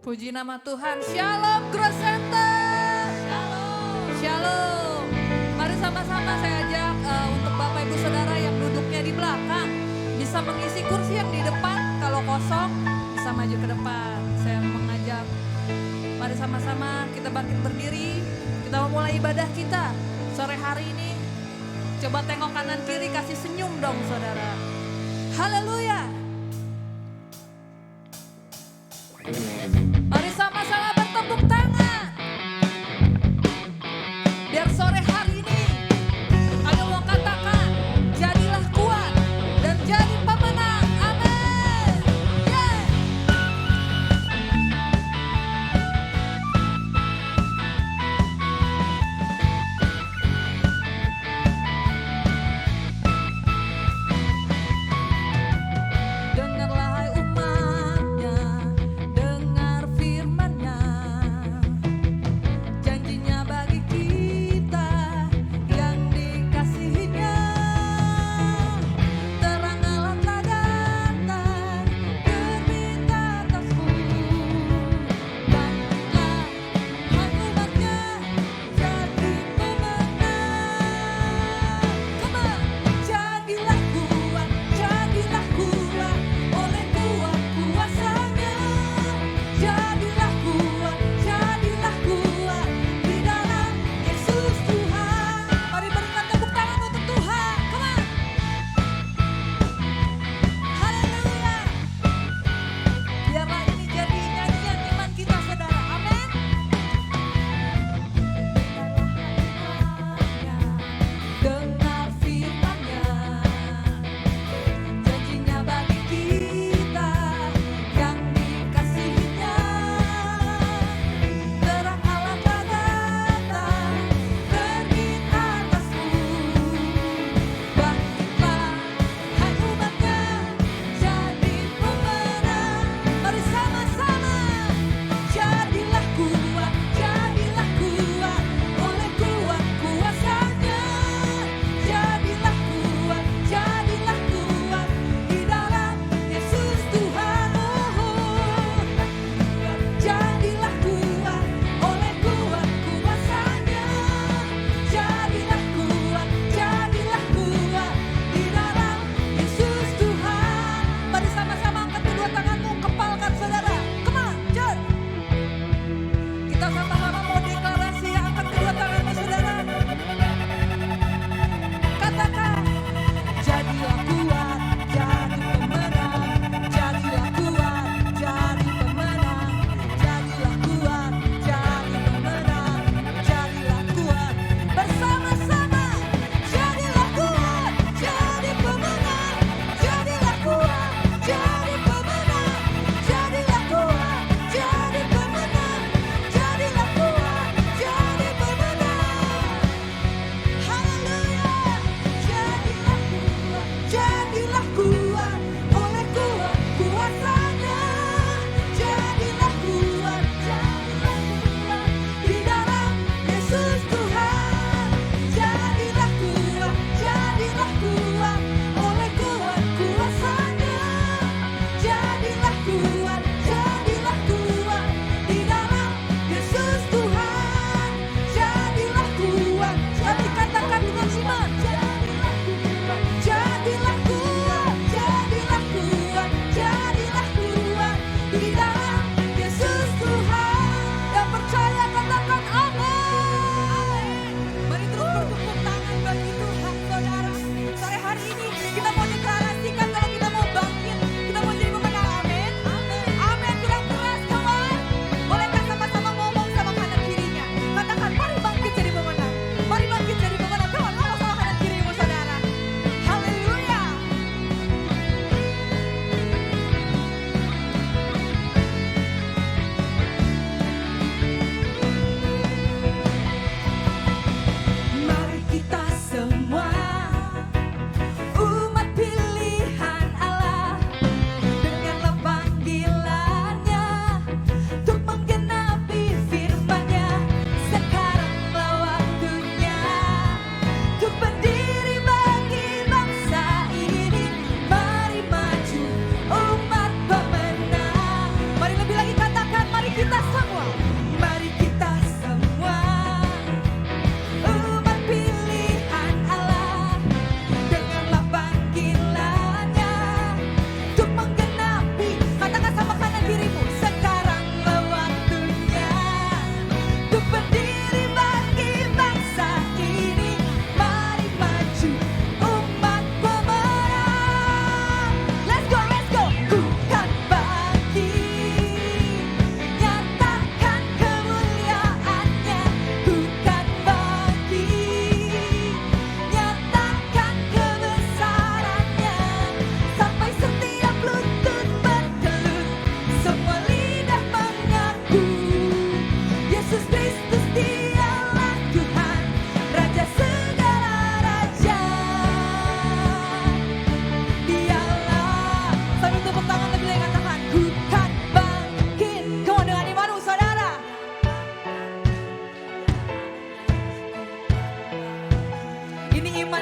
Puji nama Tuhan. Shalom Growth Center. Shalom. Shalom. Mari sama-sama saya ajak untuk Bapak Ibu Saudara yang duduknya di belakang bisa mengisi kursi yang di depan. Kalau kosong bisa maju ke depan. Saya mengajak. Mari sama-sama kita bangkit berdiri. Kita mau mulai ibadah kita sore hari ini. Coba tengok kanan kiri, kasih senyum dong saudara. Haleluya. Mari sama-sama bertepuk tangan. Biar sore hari ini, ayo mau katakan, jadilah kuat dan jadi pemenang. Amin. Yeah.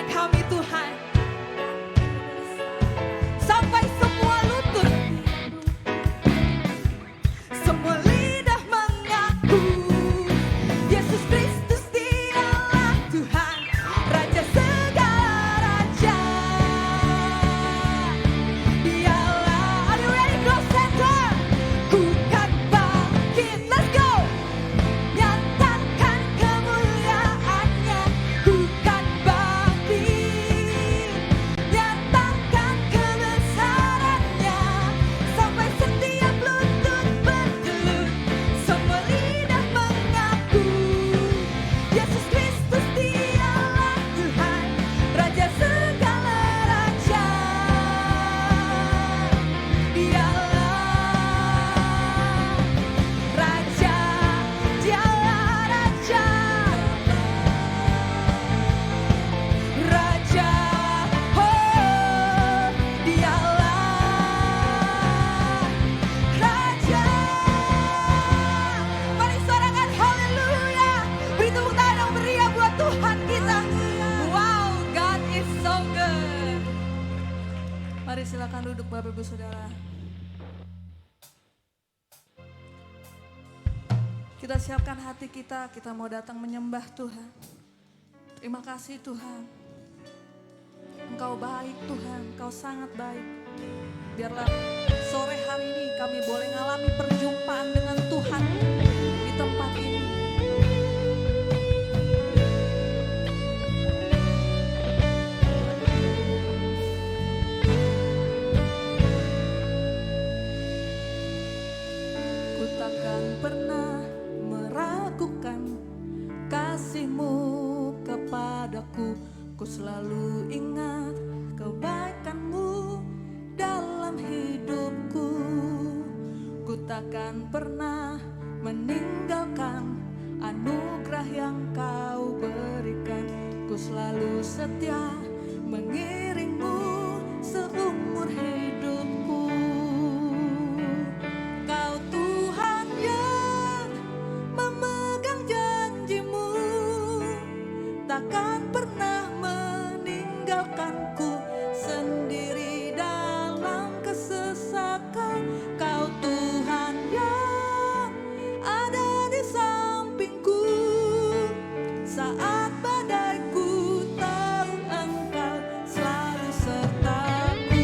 kami Tuhan. Sampai semua lutut, semua lidah mengaku Yesus Kristus dialah Tuhan, Raja segala raja. Dialah, are you ready, Growth Center? Ku kan bangkit, let's go. Nyatakan kemuliaannya. Ku kan bangkit, nyatakan kebesarannya. Sampai setiap lutut bertelut, semua lidah mengaku Yesus Kristus dialah Tuhan, Raja segala raja. Dialah Raja, dialah Raja. Raja, oh, dialah Raja. Mari sorakan haleluya. Beri tepuk tangan yang meriah buat Tuhan kita. Wow, God is so good. Mari silakan duduk Bapak Ibu Saudara. Kita siapkan hati kita mau datang menyembah Tuhan. Terima kasih Tuhan. Engkau baik Tuhan, Engkau sangat baik. Biarlah sore hari ini kami boleh mengalami perjumpaan dengan Tuhan di tempat ini. Ku takkan pernah meragukan kasih-Mu kepadaku. Ku selalu ingat kebaikan-Mu dalam hidupku. Ku takkan pernah meninggalkan anugerah yang Kau berikan. Ku selalu setia mengiring-Mu seumur hidupku. Kau Tuhan yang memegang janji-Mu, takkan pernah meninggalkanku sendiri dalam kesesakan. Kau Tuhan yang ada di sampingku saat badaiku, tahu Engkau selalu sertaku.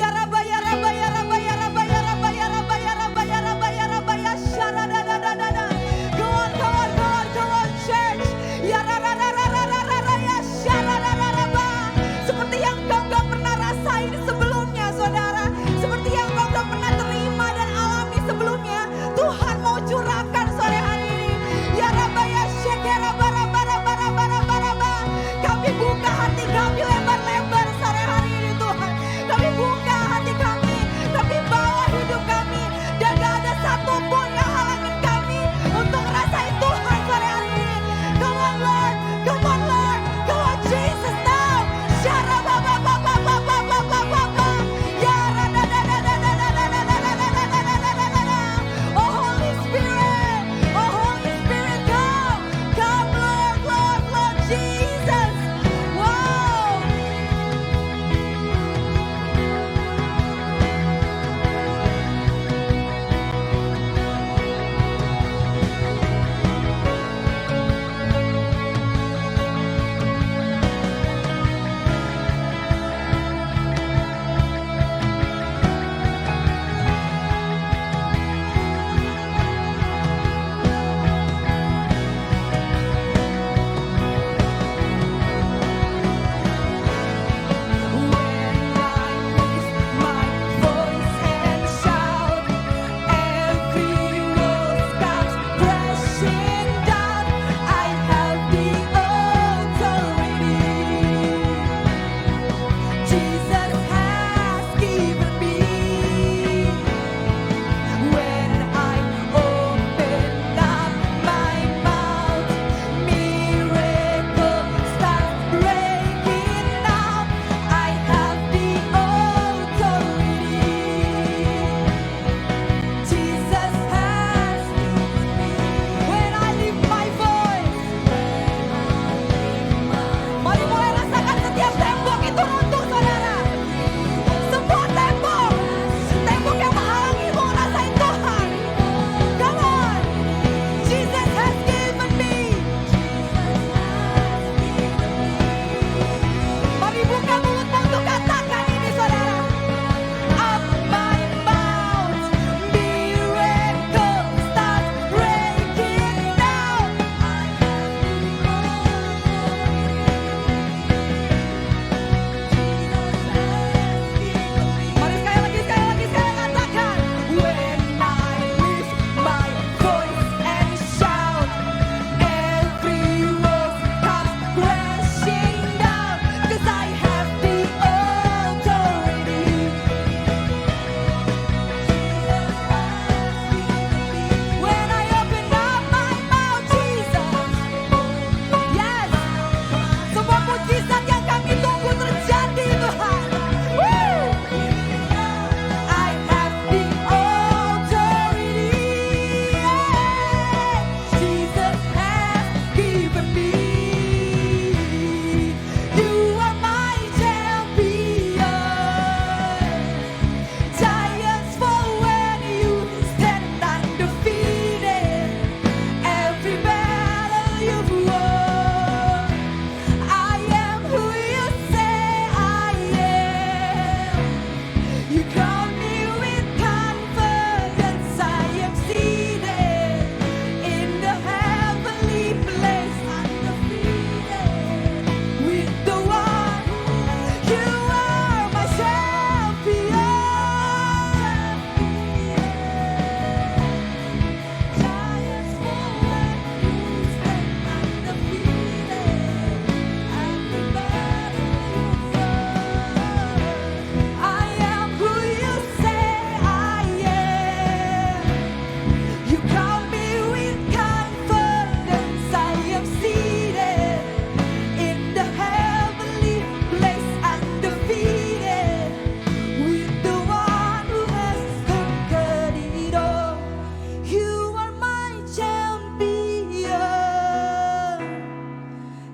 Ya Rabba, ya Rabba, ya Rabba, ya Rabba, ya Rabba, ya Rabba, ya Rabba, ya Rabba, ya Rabba, ya Sharadadadadada. Go on, go on, go on, go on, church. Ya Radadadadadada, ya Sharadadadada. Seperti yang kau gak pernah rasain sebelumnya, saudara. Seperti yang kau gak pernah terima dan alami sebelumnya. Tuhan mau curahkan sore hari ini. Ya Rabba, ya Shekera, bara, bara, bara, bara, bara, bara. Kami buka hati kami lebar-lebar sore hari ini, Tuhan. Kami buka hati kami, kami bawa hidup kami, dan gak ada satupun yang halangin kami untuk ngerasain Tuhan sore hari ini. Come on Lord, come on Lord, come on Jesus now. Syara baba baba baba baba baba. Ya rada da da da da da da da da da da da da da da da. Oh Holy Spirit, oh Holy Spirit, come, come Lord, Lord, Lord Jesus. Wow.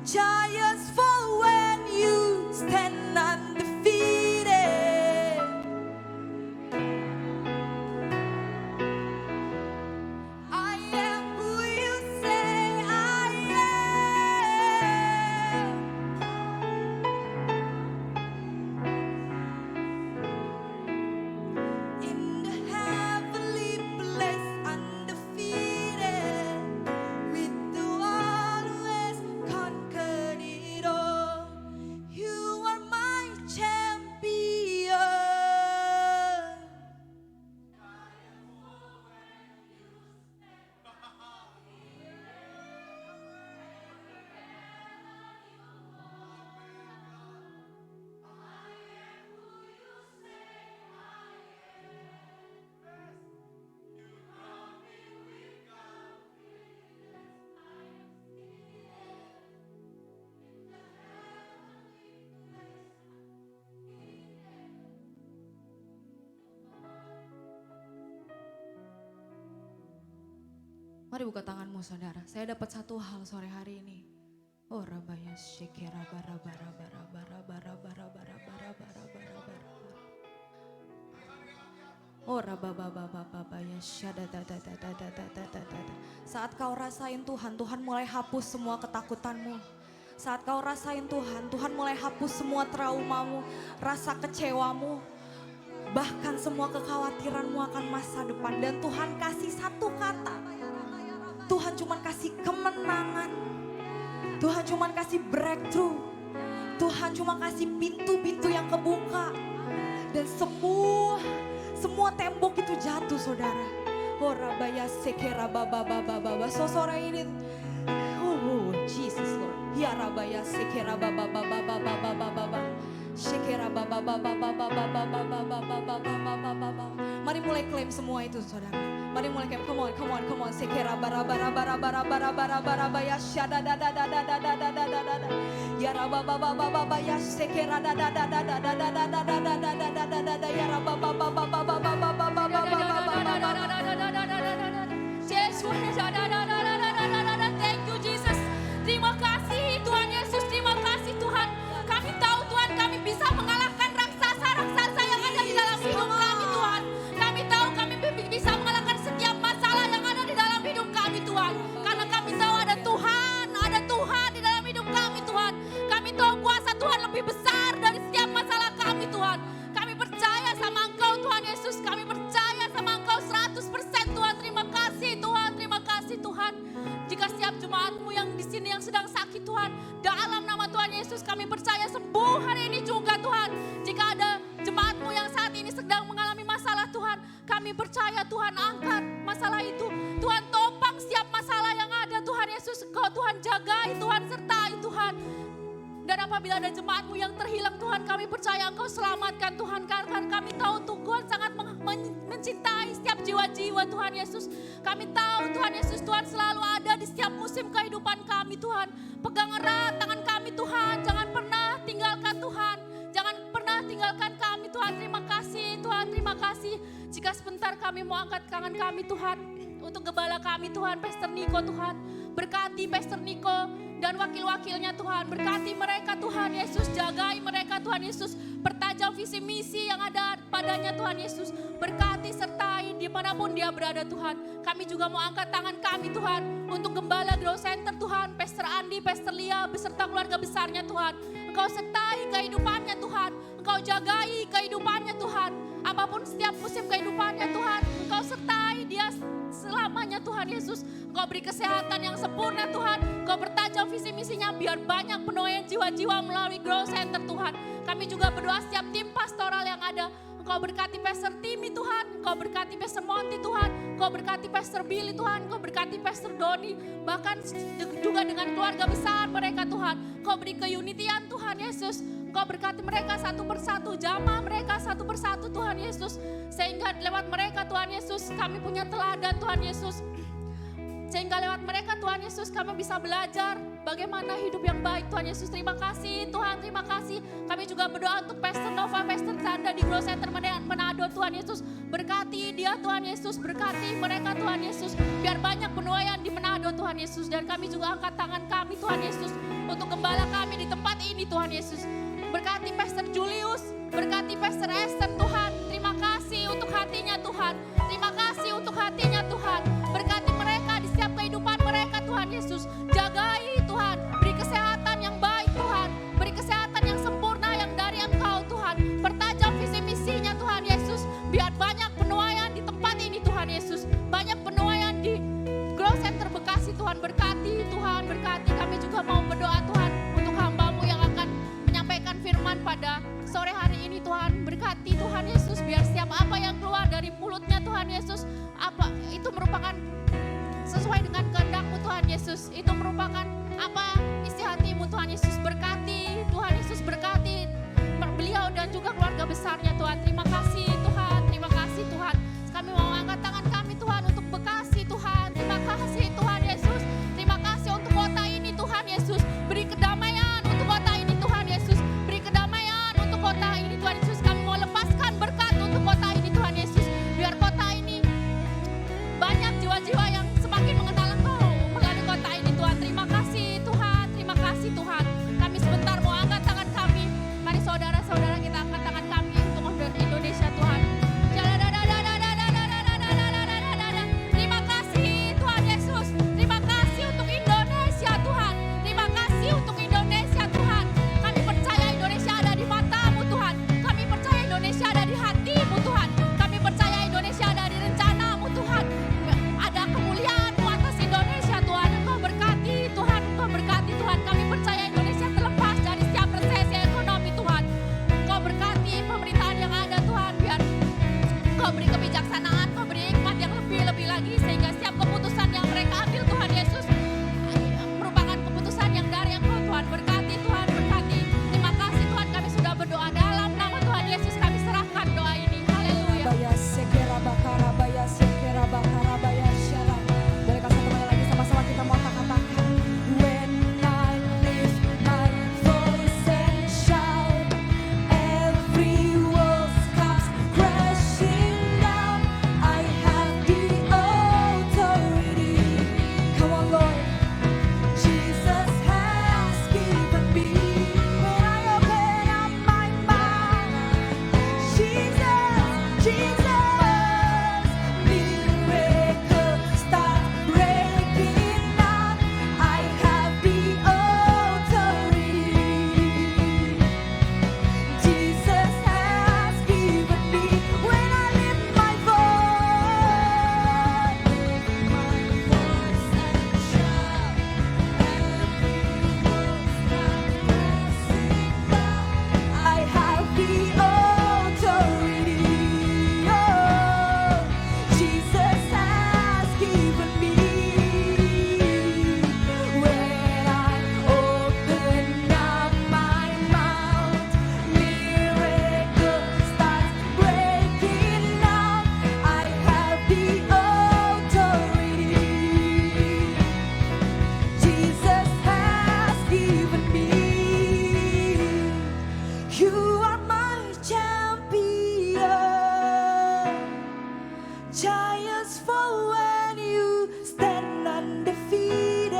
Giants fall when you stand undefeated. I am who you say I am. In the heavenly place, undefeated, with the one who has conquered it all. You are my champion. Mari buka tanganmu saudara. Saya dapat satu hal sore hari ini. Oh rabaya shekera bara bara bara bara bara bara bara bara bara bara bara. Oh rabababababaya syada da da da da da da da da da. Saat kau rasain Tuhan, Tuhan mulai hapus semua ketakutanmu. Saat kau rasain Tuhan, Tuhan mulai hapus semua traumamu, rasa kecewamu, bahkan semua kekhawatiranmu akan masa depan. Dan Tuhan kasih satu kata. Tuhan cuma kasih kemenangan. Tuhan cuma kasih breakthrough. Tuhan cuma kasih pintu-pintu yang kebuka. Dan semua tembok itu jatuh saudara. Oh rabaya sekera baba baba baba. So sore ini, oh Jesus Lord. Ya rabaya sekera baba baba baba baba baba. Sekera baba baba baba baba baba baba baba baba. Mari mulai klaim semua itu saudara. Mari mulai klaim, come on. Sekera bara bara bara bara bara bara bara bara syada da da da da da da da da da da. Ya raba baba baba baba ya sekera da da da da da da da da da da da da da da da da ya raba baba baba baba baba baba baba baba. Yesus, thank you Jesus. Terima kasih Tuhan Yesus, terima kasih Tuhan. Kami tahu Tuhan kami bisa mengalahkan raksasa-raksasa yang ada di dalam hidup kami Tuhan. Kami tahu kami bisa mengalahkan setiap masalah yang ada di dalam hidup kami Tuhan. Karena kami tahu ada Tuhan di dalam hidup kami Tuhan. Kami tahu kuasa Tuhan lebih besar dari setiap masalah kami Tuhan. Kami percaya sama Engkau Tuhan Yesus. Kami percaya sama Engkau 100% Tuhan. Terima kasih Tuhan, terima kasih Tuhan. Jika setiap jemaatmu yang di sini yang sedang sakit Tuhan, dalam nama Tuhan Yesus kami percaya sembuh hari ini juga Tuhan. Jika ada jemaatmu yang saat ini sedang mengalami masalah Tuhan, kami percaya Tuhan angkat masalah itu. Tuhan topang setiap masalah yang ada Tuhan Yesus. Engkau Tuhan jagai, Tuhan sertai Tuhan. Dan apabila ada jemaatmu yang terhilang Tuhan, kami percaya Engkau selamatkan Tuhan. Karena kami tahu Tuhan sangat mencintai setiap jiwa-jiwa Tuhan Yesus. Kami tahu Tuhan Yesus, Tuhan selalu ada di setiap musim kehidupan kami Tuhan. Pegang erat tangan kami Tuhan, jangan pernah tinggalkan Tuhan. Jangan pernah tinggalkan kami Tuhan. Terima kasih Tuhan, terima kasih. Jika sebentar kami mau angkat tangan kami Tuhan. Untuk gembala kami Tuhan, Pastor Niko Tuhan. Berkati Pastor Niko dan wakil-wakilnya Tuhan. Berkati mereka Tuhan Yesus, jagai mereka Tuhan Yesus. Pertajam visi misi yang ada padanya Tuhan Yesus. Berkati sertai dimanapun dia berada Tuhan. Kami juga mau angkat tangan kami Tuhan. Untuk Gembala Grow Center Tuhan. Pastor Andi, Pastor Lia beserta keluarga besarnya Tuhan. Engkau sertai kehidupannya Tuhan. Engkau jagai kehidupannya Tuhan. Apapun setiap musim kehidupannya Tuhan. Engkau sertai dia selamanya Tuhan Yesus. Engkau beri kesehatan yang sempurna Tuhan. Engkau bertajam visi misinya biar banyak penuaian jiwa-jiwa melalui Grow Center Tuhan. Kami juga berdoa setiap tim pastoral yang ada. Engkau berkati Pastor Timmy Tuhan. Engkau berkati Pastor Monty Tuhan. Engkau berkati Pastor Billy Tuhan. Engkau berkati Pastor Doni. Bahkan juga dengan keluarga besar mereka Tuhan. Engkau beri keunitian Tuhan Yesus. Engkau berkati mereka satu persatu. Jamaah mereka satu persatu Tuhan Yesus. Sehingga lewat mereka Tuhan Yesus kami punya teladan Tuhan Yesus. Sehingga lewat mereka Tuhan Yesus kami bisa belajar bagaimana hidup yang baik Tuhan Yesus. Terima kasih Tuhan, terima kasih. Kami juga berdoa untuk Pastor Nova, Pastor Sandra di Grow Center Manado Tuhan Yesus. Berkati dia Tuhan Yesus, berkati mereka Tuhan Yesus. Biar banyak penuaian di Manado Tuhan Yesus. Dan kami juga angkat tangan kami Tuhan Yesus untuk gembala kami di tempat ini Tuhan Yesus. Berkati Pastor Julius, berkati Pastor Esther Tuhan. Terima kasih untuk hatinya Tuhan. Terima kasih untuk hatinya Tuhan. Berkati mereka di setiap kehidupan mereka Tuhan Yesus. Jagai Tuhan, beri kesehatan yang baik Tuhan. Beri kesehatan yang sempurna yang dari Engkau Tuhan. Pertajam visi misinya Tuhan Yesus. Biar banyak penuaian di tempat ini Tuhan Yesus. Banyak penuaian di Grow Center Bekasi Tuhan. Berkati Tuhan, berkati. Kami juga mau berdoa Tuhan untuk hamba-Mu yang akan menyampaikan firman pada sore hari ini Tuhan. Berkati Tuhan Yesus, biar setiap apa yang keluar dari mulutnya Tuhan Yesus, apa itu merupakan sesuai dengan kehendak-Mu Tuhan Yesus. Itu merupakan apa isi hati-Mu Tuhan Yesus. Berkati Tuhan Yesus, berkati beliau dan juga keluarga besarnya Tuhan. Terima kasih Tuhan, terima kasih Tuhan. Kami mau angkat tangan kami Tuhan untuk Bekasi Tuhan. Terima kasih Tuhan Yesus. Terima kasih untuk kota ini Tuhan Yesus. Beri kedamaian untuk kota ini Tuhan Yesus. Beri kedamaian untuk kota ini Tuhan Yesus. Kami mau lepaskan berkat untuk kota ini Tuhan Yesus. Biar kota ini banyak jiwa-jiwa yang semakin mengenal Engkau melalui kota ini Tuhan. Terima kasih Tuhan, terima kasih Tuhan. Kami sebentar mau angkat tangan kami. Mari saudara-saudara kita angkat tangan kami untuk Indonesia Tuhan. Terima kasih Tuhan Yesus. Terima kasih untuk Indonesia Tuhan. Terima kasih untuk Indonesia Tuhan. Kami percaya Indonesia ada di mata-Mu Tuhan. Kami percaya Indonesia ada di hati-Mu Tuhan. Kami percaya Indonesia ada di rencana-Mu Tuhan. Ada kemuliaan-Mu atas Indonesia Tuhan. Engkau berkati Tuhan, Engkau berkati Tuhan. Kami percaya Indonesia terlepas dari setiap resesi ekonomi Tuhan. Engkau berkati pemerintahan yang ada Tuhan. Biar Engkau beri kebijaksanaan, Engkau beri hikmat yang lebih-lebih lagi. Sehingga setiap keputusan yang mereka ambil Tuhan Yesus merupakan keputusan yang dari Engkau Tuhan. Berkati Tuhan, berkati. Terima kasih Tuhan, kami sudah berdoa dalam nama Tuhan Yesus. Kami serahkan doa ini. Haleluya. Bolehkah satu kali lagi sama-sama kita mau katakan, when I lift my voice and shout, every wall comes crashing down. I have the authority. Come on, Lord. Jesus has given me. When I open up my mouth, Jesus, miracles start breaking out. I have the authority. Jesus has given me. When I lift my voice and shout, every wall starts crashing down. I have the authority. Oh, Jesus has given me. When I open up my mouth, miracles start breaking out. I have the authority. Jesus has given me. You are my champion. Giants fall when you stand undefeated.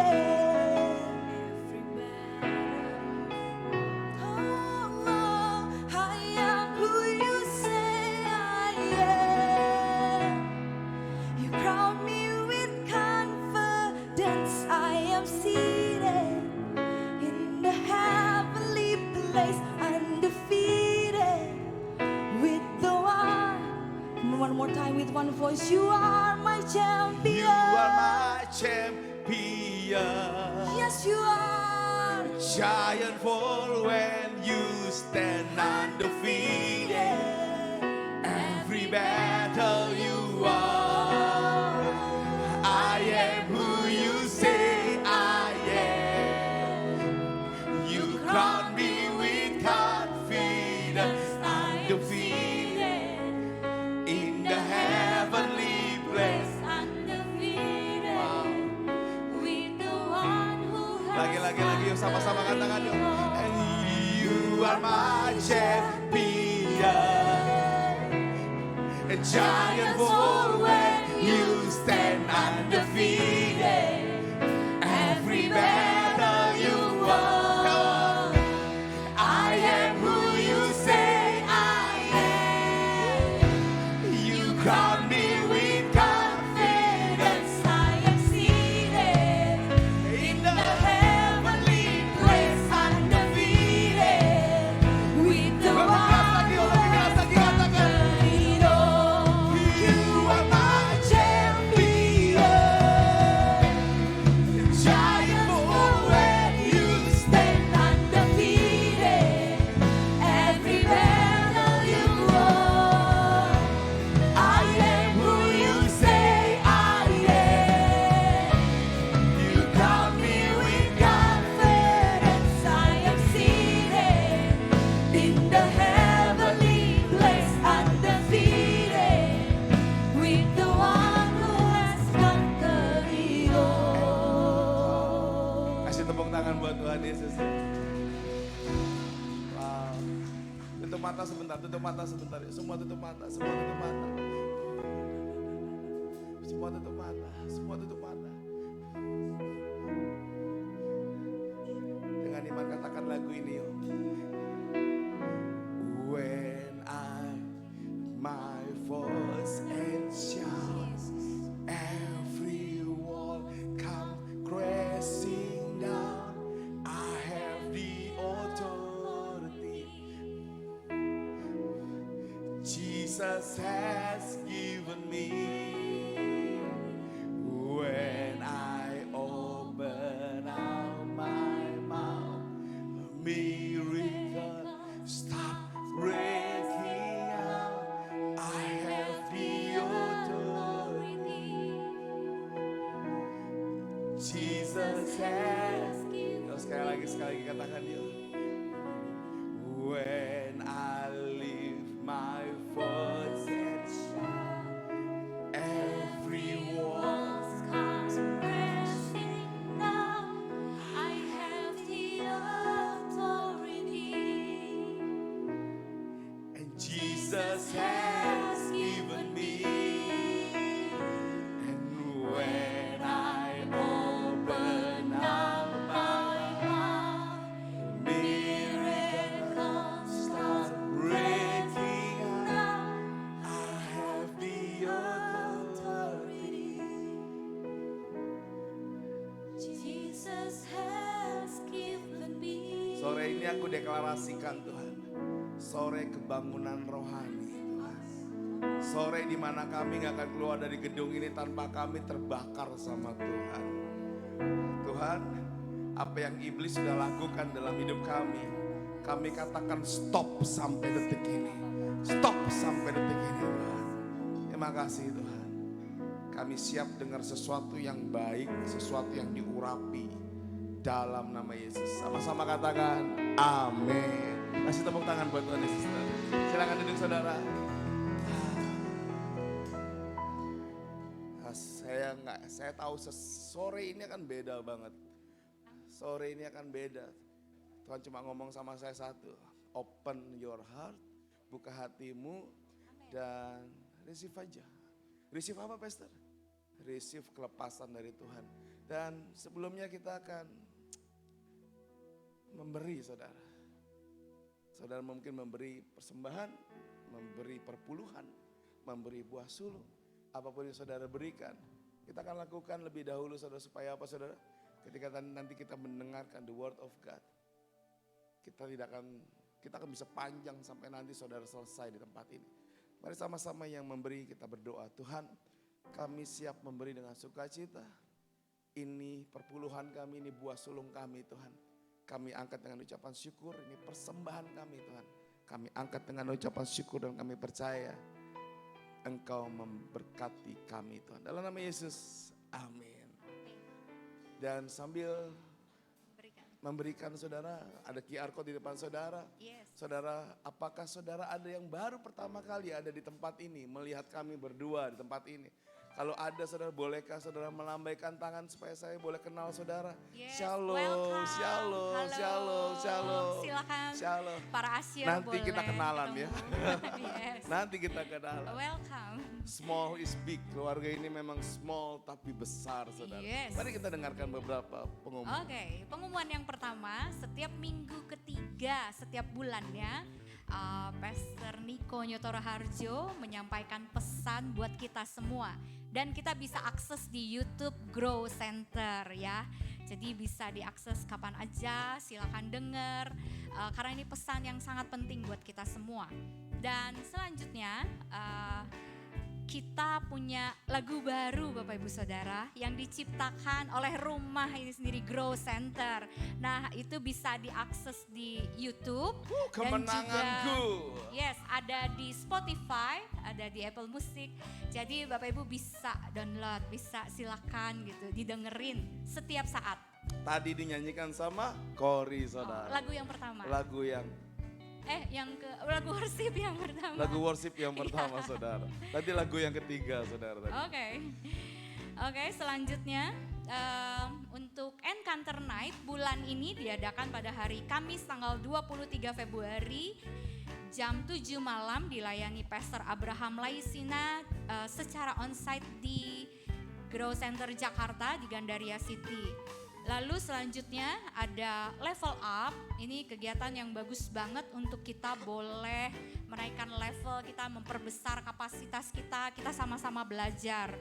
Oh, I am who you say I am. You crown me with confidence. I am seated in the heavenly place, undefeated with the one. And one more time with one voice. You are my champion. You are my champion. Yes, you are. Giant fall when you stand undefeated. Every battle you are. I am who you say I am. You crown me with confidence, undefeated in the heavenly place. Undefeated Wow. with the one who has Lagi-lagi are my champion. A giant fall when you stand undefeated. Every battle you won. I am who you say I am. You crown me with confidence. I am seated In the heavenly place, undefeated, with the one who has conquered it all. You are my champion. Giant fall when you Stand undefeated, every battle you won. I am who you say I am. You crown me with Confidence, I am seated in the heavenly place, undefeated, with the one who has conquered it all. Kasih tepuk tangan buat Tuhan Yesus. Wow. Tutup mata sebentar, tutup mata sebentar. Semua tutup mata, semua tutup mata. Semua tutup mata, semua tutup mata. Dengan iman katakan lagu ini yuk. When I my voice and shout, every wall come crashing down. I have the authority. Jesus has given me. When I open out my mouth, a miracle stop breaking out. I have the authority. Jesus has given. Sekali lagi katakan yuk. When I lift my voice and shout, every wall Comes crashing down. I have the authority. and Jesus has given me. And when I open up my mouth, miracles start breaking out. I have the authority. Jesus has given me. Sore ini aku deklarasikan Tuhan, sore kebangunan rohani Tuhan. Sore di mana kami gak akan keluar dari gedung ini tanpa kami terbakar sama Tuhan. Tuhan, apa yang iblis sudah lakukan dalam hidup kami katakan stop sampai detik ini. Stop sampai detik ini Tuhan. Terima kasih Tuhan. Kami siap dengar sesuatu yang baik, sesuatu yang diurapi dalam nama Yesus. Sama-sama katakan amin. Kasih tepuk tangan buat Tuhan Yesus. Silakan duduk saudara. Saya tahu sore ini akan beda banget. Sore ini akan beda. Tuhan cuma ngomong sama saya satu. Open your heart, buka hatimu dan receive aja. Receive apa Pastor? Receive kelepasan dari Tuhan. Dan sebelumnya kita akan memberi saudara. Saudara mungkin memberi persembahan, memberi perpuluhan, memberi buah sulung. Apapun yang saudara berikan, kita akan lakukan lebih dahulu saudara. Supaya apa saudara? Ketika nanti kita mendengarkan the word of God, kita akan bisa panjang sampai nanti saudara selesai di tempat ini. Mari sama-sama yang memberi kita berdoa. Tuhan, kami siap memberi dengan sukacita. Ini perpuluhan kami, ini buah sulung kami Tuhan. Kami angkat dengan ucapan syukur, ini persembahan kami Tuhan. Kami angkat dengan ucapan syukur dan kami percaya Engkau memberkati kami Tuhan. Dalam nama Yesus, amin. Dan sambil memberikan saudara, ada QR code di depan saudara. Saudara, apakah saudara ada yang baru pertama kali ada di tempat ini, melihat kami berdua di tempat ini? Kalau ada saudara, bolehkah saudara melambaikan tangan supaya saya boleh kenal saudara? Yes, Shalom, welcome. shalom, Halo. shalom, shalom. Silakan. Shalom. Para Asia Nanti boleh kita kenalan ya. ketemu. Yes. Nanti kita kenalan. Welcome. Small is big, keluarga ini memang small tapi besar saudara. Yes. Mari kita dengarkan beberapa pengumuman. Oke, pengumuman yang pertama, setiap minggu ketiga setiap bulannya, Pastor Niko Nyotoro Harjo menyampaikan pesan buat kita semua. Dan kita bisa akses di YouTube Grow Center ya. Jadi bisa diakses kapan aja, silakan denger. Karena ini pesan yang sangat penting buat kita semua. Dan selanjutnya, kita punya lagu baru Bapak Ibu Saudara yang diciptakan oleh rumah ini sendiri, Grow Center. Nah itu bisa diakses di YouTube. Kemenanganku. Yes, ada di Spotify, ada di Apple Music. Jadi Bapak Ibu bisa download, bisa silakan gitu didengerin setiap saat. Tadi dinyanyikan sama Kori saudara. Lagu yang pertama. Lagu Lagu worship yang pertama. Lagu worship yang pertama saudara. Tadi lagu yang ketiga saudara. Oke, selanjutnya untuk Encounter Night bulan ini diadakan pada hari Kamis tanggal 23 Februari jam 7 malam, dilayani Pastor Abraham Laisina secara onsite di Grow Center Jakarta di Gandaria City. Lalu selanjutnya ada Level Up, ini kegiatan yang bagus banget untuk kita boleh menaikkan level kita, memperbesar kapasitas kita sama-sama belajar.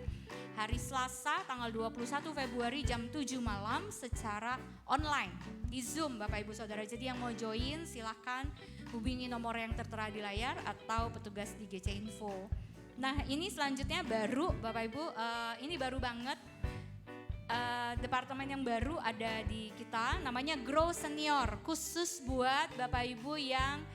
Hari Selasa tanggal 21 Februari jam 7 malam secara online di Zoom Bapak Ibu Saudara. Jadi yang mau join silahkan hubungi nomor yang tertera di layar atau petugas di GC Info. Nah ini selanjutnya baru Bapak Ibu, ini baru banget. Departemen yang baru ada di kita namanya Grow Senior, khusus buat Bapak Ibu yang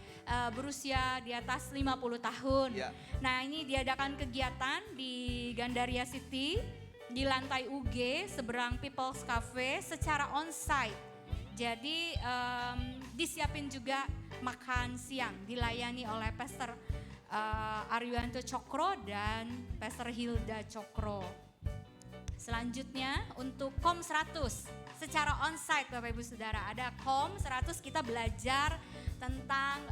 berusia di atas 50 tahun. Ya. Nah ini diadakan kegiatan di Gandaria City di lantai UG seberang People's Cafe secara onsite. Jadi disiapin juga makan siang, dilayani oleh Pastor Ariwanto Cokro dan Pastor Hilda Cokro. Selanjutnya untuk KOM 100 secara onsite Bapak Ibu Saudara, ada KOM 100, kita belajar tentang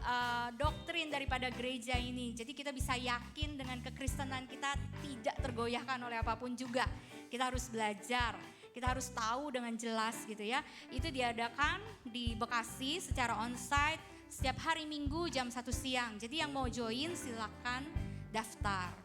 doktrin daripada gereja ini. Jadi kita bisa yakin dengan kekristenan kita tidak tergoyahkan oleh apapun juga. Kita harus belajar, kita harus tahu dengan jelas gitu ya. Itu diadakan di Bekasi secara onsite setiap hari Minggu jam 1 siang. Jadi yang mau join silakan daftar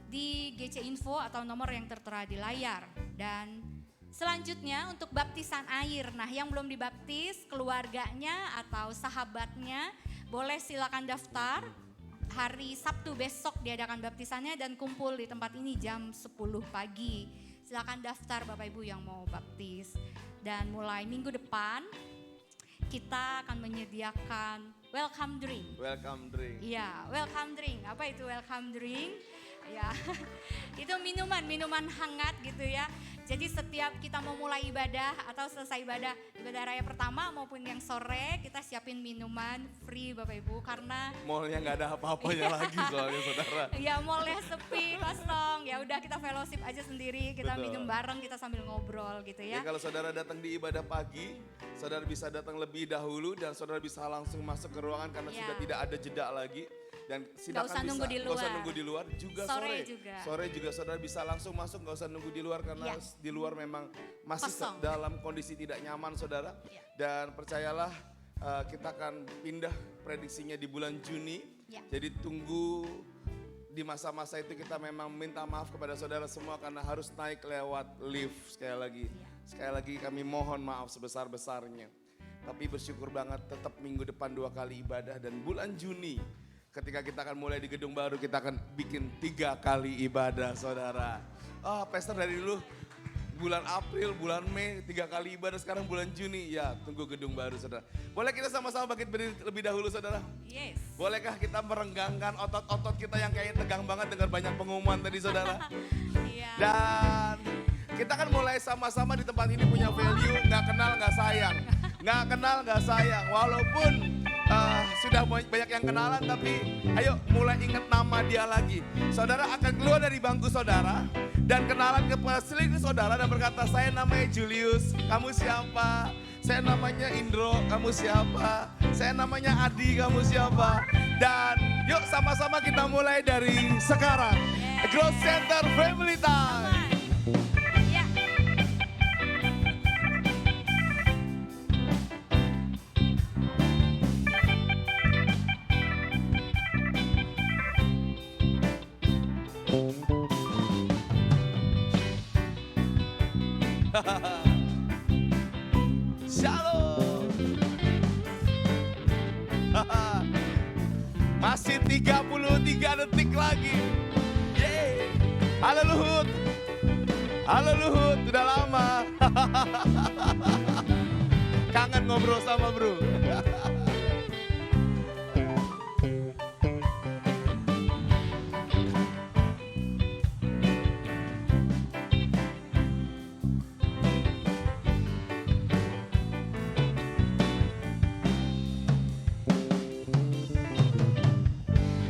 di GC Info atau nomor yang tertera di layar. Dan selanjutnya untuk baptisan air. Nah yang belum dibaptis, keluarganya atau sahabatnya boleh silakan daftar. Hari Sabtu besok diadakan baptisannya dan kumpul di tempat ini jam 10 pagi. Silakan daftar Bapak Ibu yang mau baptis. Dan mulai minggu depan kita akan menyediakan welcome drink. Welcome drink. Iya, welcome drink. Apa itu welcome drink? Ya, itu minuman hangat gitu ya. Jadi setiap kita mau mulai ibadah atau selesai ibadah raya pertama maupun yang sore, kita siapin minuman free Bapak Ibu karena Mallnya nggak ada apa-apanya lagi soalnya saudara. ya mallnya sepi, kosong. Ya udah kita fellowship aja sendiri, kita Betul. minum bareng, kita sambil ngobrol gitu Jadi ya. kalau saudara datang di ibadah pagi, saudara bisa datang lebih dahulu dan saudara bisa langsung masuk ke ruangan karena Ya. sudah tidak ada jeda lagi. Dan silakan usah bisa, nunggu di nggak usah luar. nunggu di luar, juga Sore sore. juga. Sore juga saudara bisa langsung masuk, nggak usah nunggu di luar karena Ya. di luar memang masih Kosong. dalam kondisi tidak nyaman saudara. Ya. Dan percayalah kita akan pindah prediksinya di bulan Juni. Ya. Jadi tunggu di masa-masa itu kita memang minta maaf kepada saudara semua karena harus naik lewat lift sekali lagi. Sekali lagi kami mohon maaf sebesar-besarnya. Tapi bersyukur banget tetap minggu depan 2 kali ibadah dan bulan Juni ketika kita akan mulai di gedung baru kita akan bikin 3 kali ibadah saudara. Pastor dari dulu bulan April, bulan Mei 3 kali ibadah, sekarang bulan Juni. Ya tunggu gedung baru saudara. Boleh kita sama-sama bangkit berdiri lebih dahulu saudara? Yes. Bolehkah kita merenggangkan otot-otot kita yang kayaknya tegang banget dengar banyak pengumuman tadi saudara? Iya. Dan kita kan mulai sama-sama di tempat ini punya value, nggak kenal nggak sayang. Nggak kenal nggak sayang, walaupun sudah banyak yang kenalan tapi ayo mulai ingat nama dia lagi. Saudara akan keluar dari bangku saudara dan kenalan ke seluruh saudara dan berkata, saya namanya Julius, kamu siapa? Saya namanya Indro, kamu siapa? Saya namanya Adi, kamu siapa? Dan yuk sama-sama kita mulai dari sekarang. Growth Center Family Time. Ya. Shalom. Masih 33 detik lagi. Yeay. Halo Luhut. Halo Luhut, udah lama. Kangen ngobrol sama bro.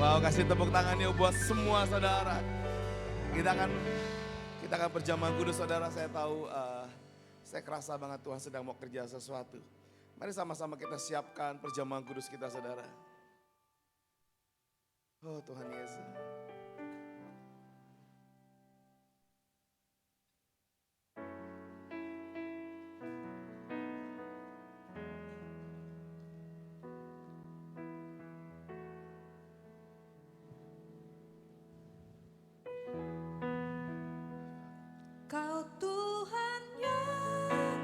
Wow, kasih tepuk tangan yuk buat semua saudara. Kita akan berjamaah kudus saudara. Saya tahu, saya kerasa banget Tuhan sedang mau kerja sesuatu. Mari sama-sama kita siapkan perjamaah kudus kita saudara. Oh Tuhan Yesus. Kau Tuhan yang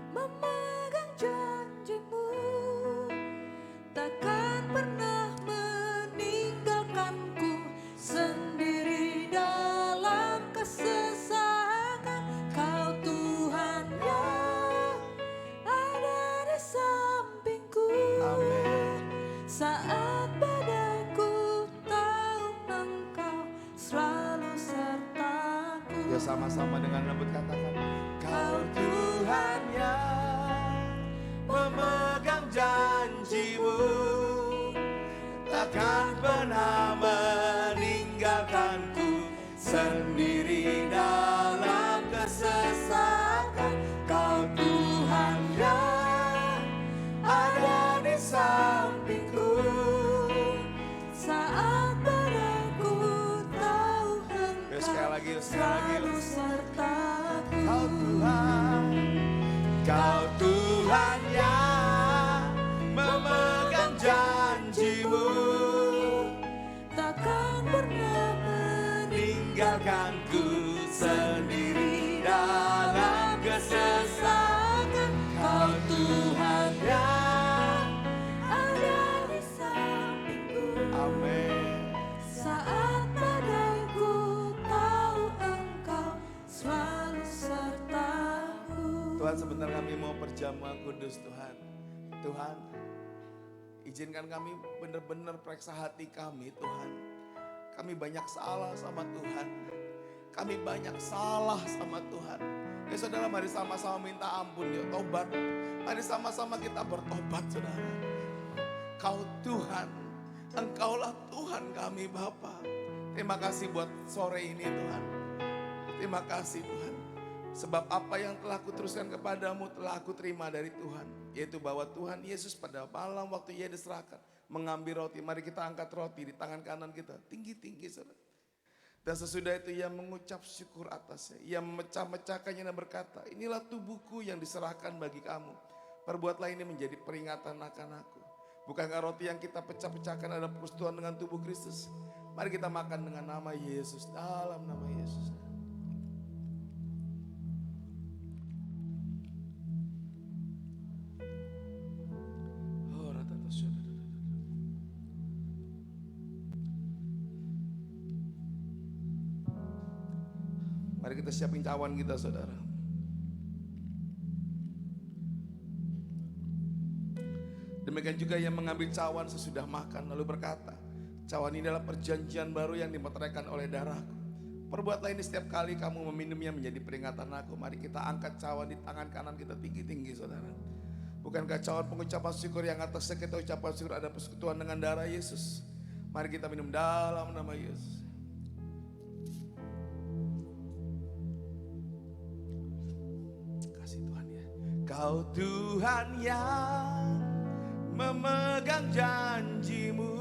memegang janji-Mu, takkan pernah meninggalkanku sendiri dalam kesesakan. Kau Tuhan yang ada di sampingku saat badaiku, tahu Engkau selalu sertaku. Ya sama-sama dengan lembut katakan, Kau Tuhan yang memegang janji-Mu, takkan pernah meninggalkanku sendiri dalam kesesakan. Kau Tuhan yang ada di sampingku Saat badaiku, tahu Yuk, sekali Engkau lagi, selalu sertaku. Kau Tuhan yang memegang janji-Mu, Takkan pernah meninggalkanku sendiri dalam kesesakan. Kau Tuhan yang ada di sampingku. Amin. Saat badaiku, tahu Engkau selalu sertaku. Tuhan, sebentar kami mau berjamaah kudus Tuhan. Tuhan, izinkan kami benar-benar periksa hati kami Tuhan. Kami banyak salah sama Tuhan. Kami banyak salah sama Tuhan. Ya saudara, mari sama-sama minta ampun yuk, tobat. Mari sama-sama kita bertobat saudara. Kau Tuhan, Engkaulah Tuhan kami Bapa. Terima kasih buat sore ini Tuhan. Terima kasih Tuhan. Sebab apa yang telah kuteruskan kepadamu telah aku terima dari Tuhan. Yaitu bahwa Tuhan Yesus pada malam waktu ia diserahkan mengambil roti. Mari kita angkat roti di tangan kanan kita. Tinggi-tinggi saudara. Dan sesudah itu ia mengucap syukur atasnya. Ia memecah-mecahkannya dan berkata, inilah tubuhku yang diserahkan bagi kamu. Perbuatlah ini menjadi peringatan akan aku. Bukankah roti yang kita pecah-pecahkan adalah persekutuan dengan tubuh Kristus? Mari kita makan dengan nama Yesus. Dalam nama Yesus. Mari kita siapin cawan kita saudara. Demikian juga yang mengambil cawan sesudah makan lalu berkata, cawan ini adalah perjanjian baru yang dimeteraikan oleh darahku. Perbuatlah ini setiap kali kamu meminumnya menjadi peringatan aku. Mari kita angkat cawan di tangan kanan kita tinggi-tinggi saudara. Bukankah cawan pengucapan syukur yang atasnya kita ucapan syukur ada persekutuan dengan darah Yesus. Mari kita minum dalam nama Yesus. Kau Tuhan yang memegang janjimu,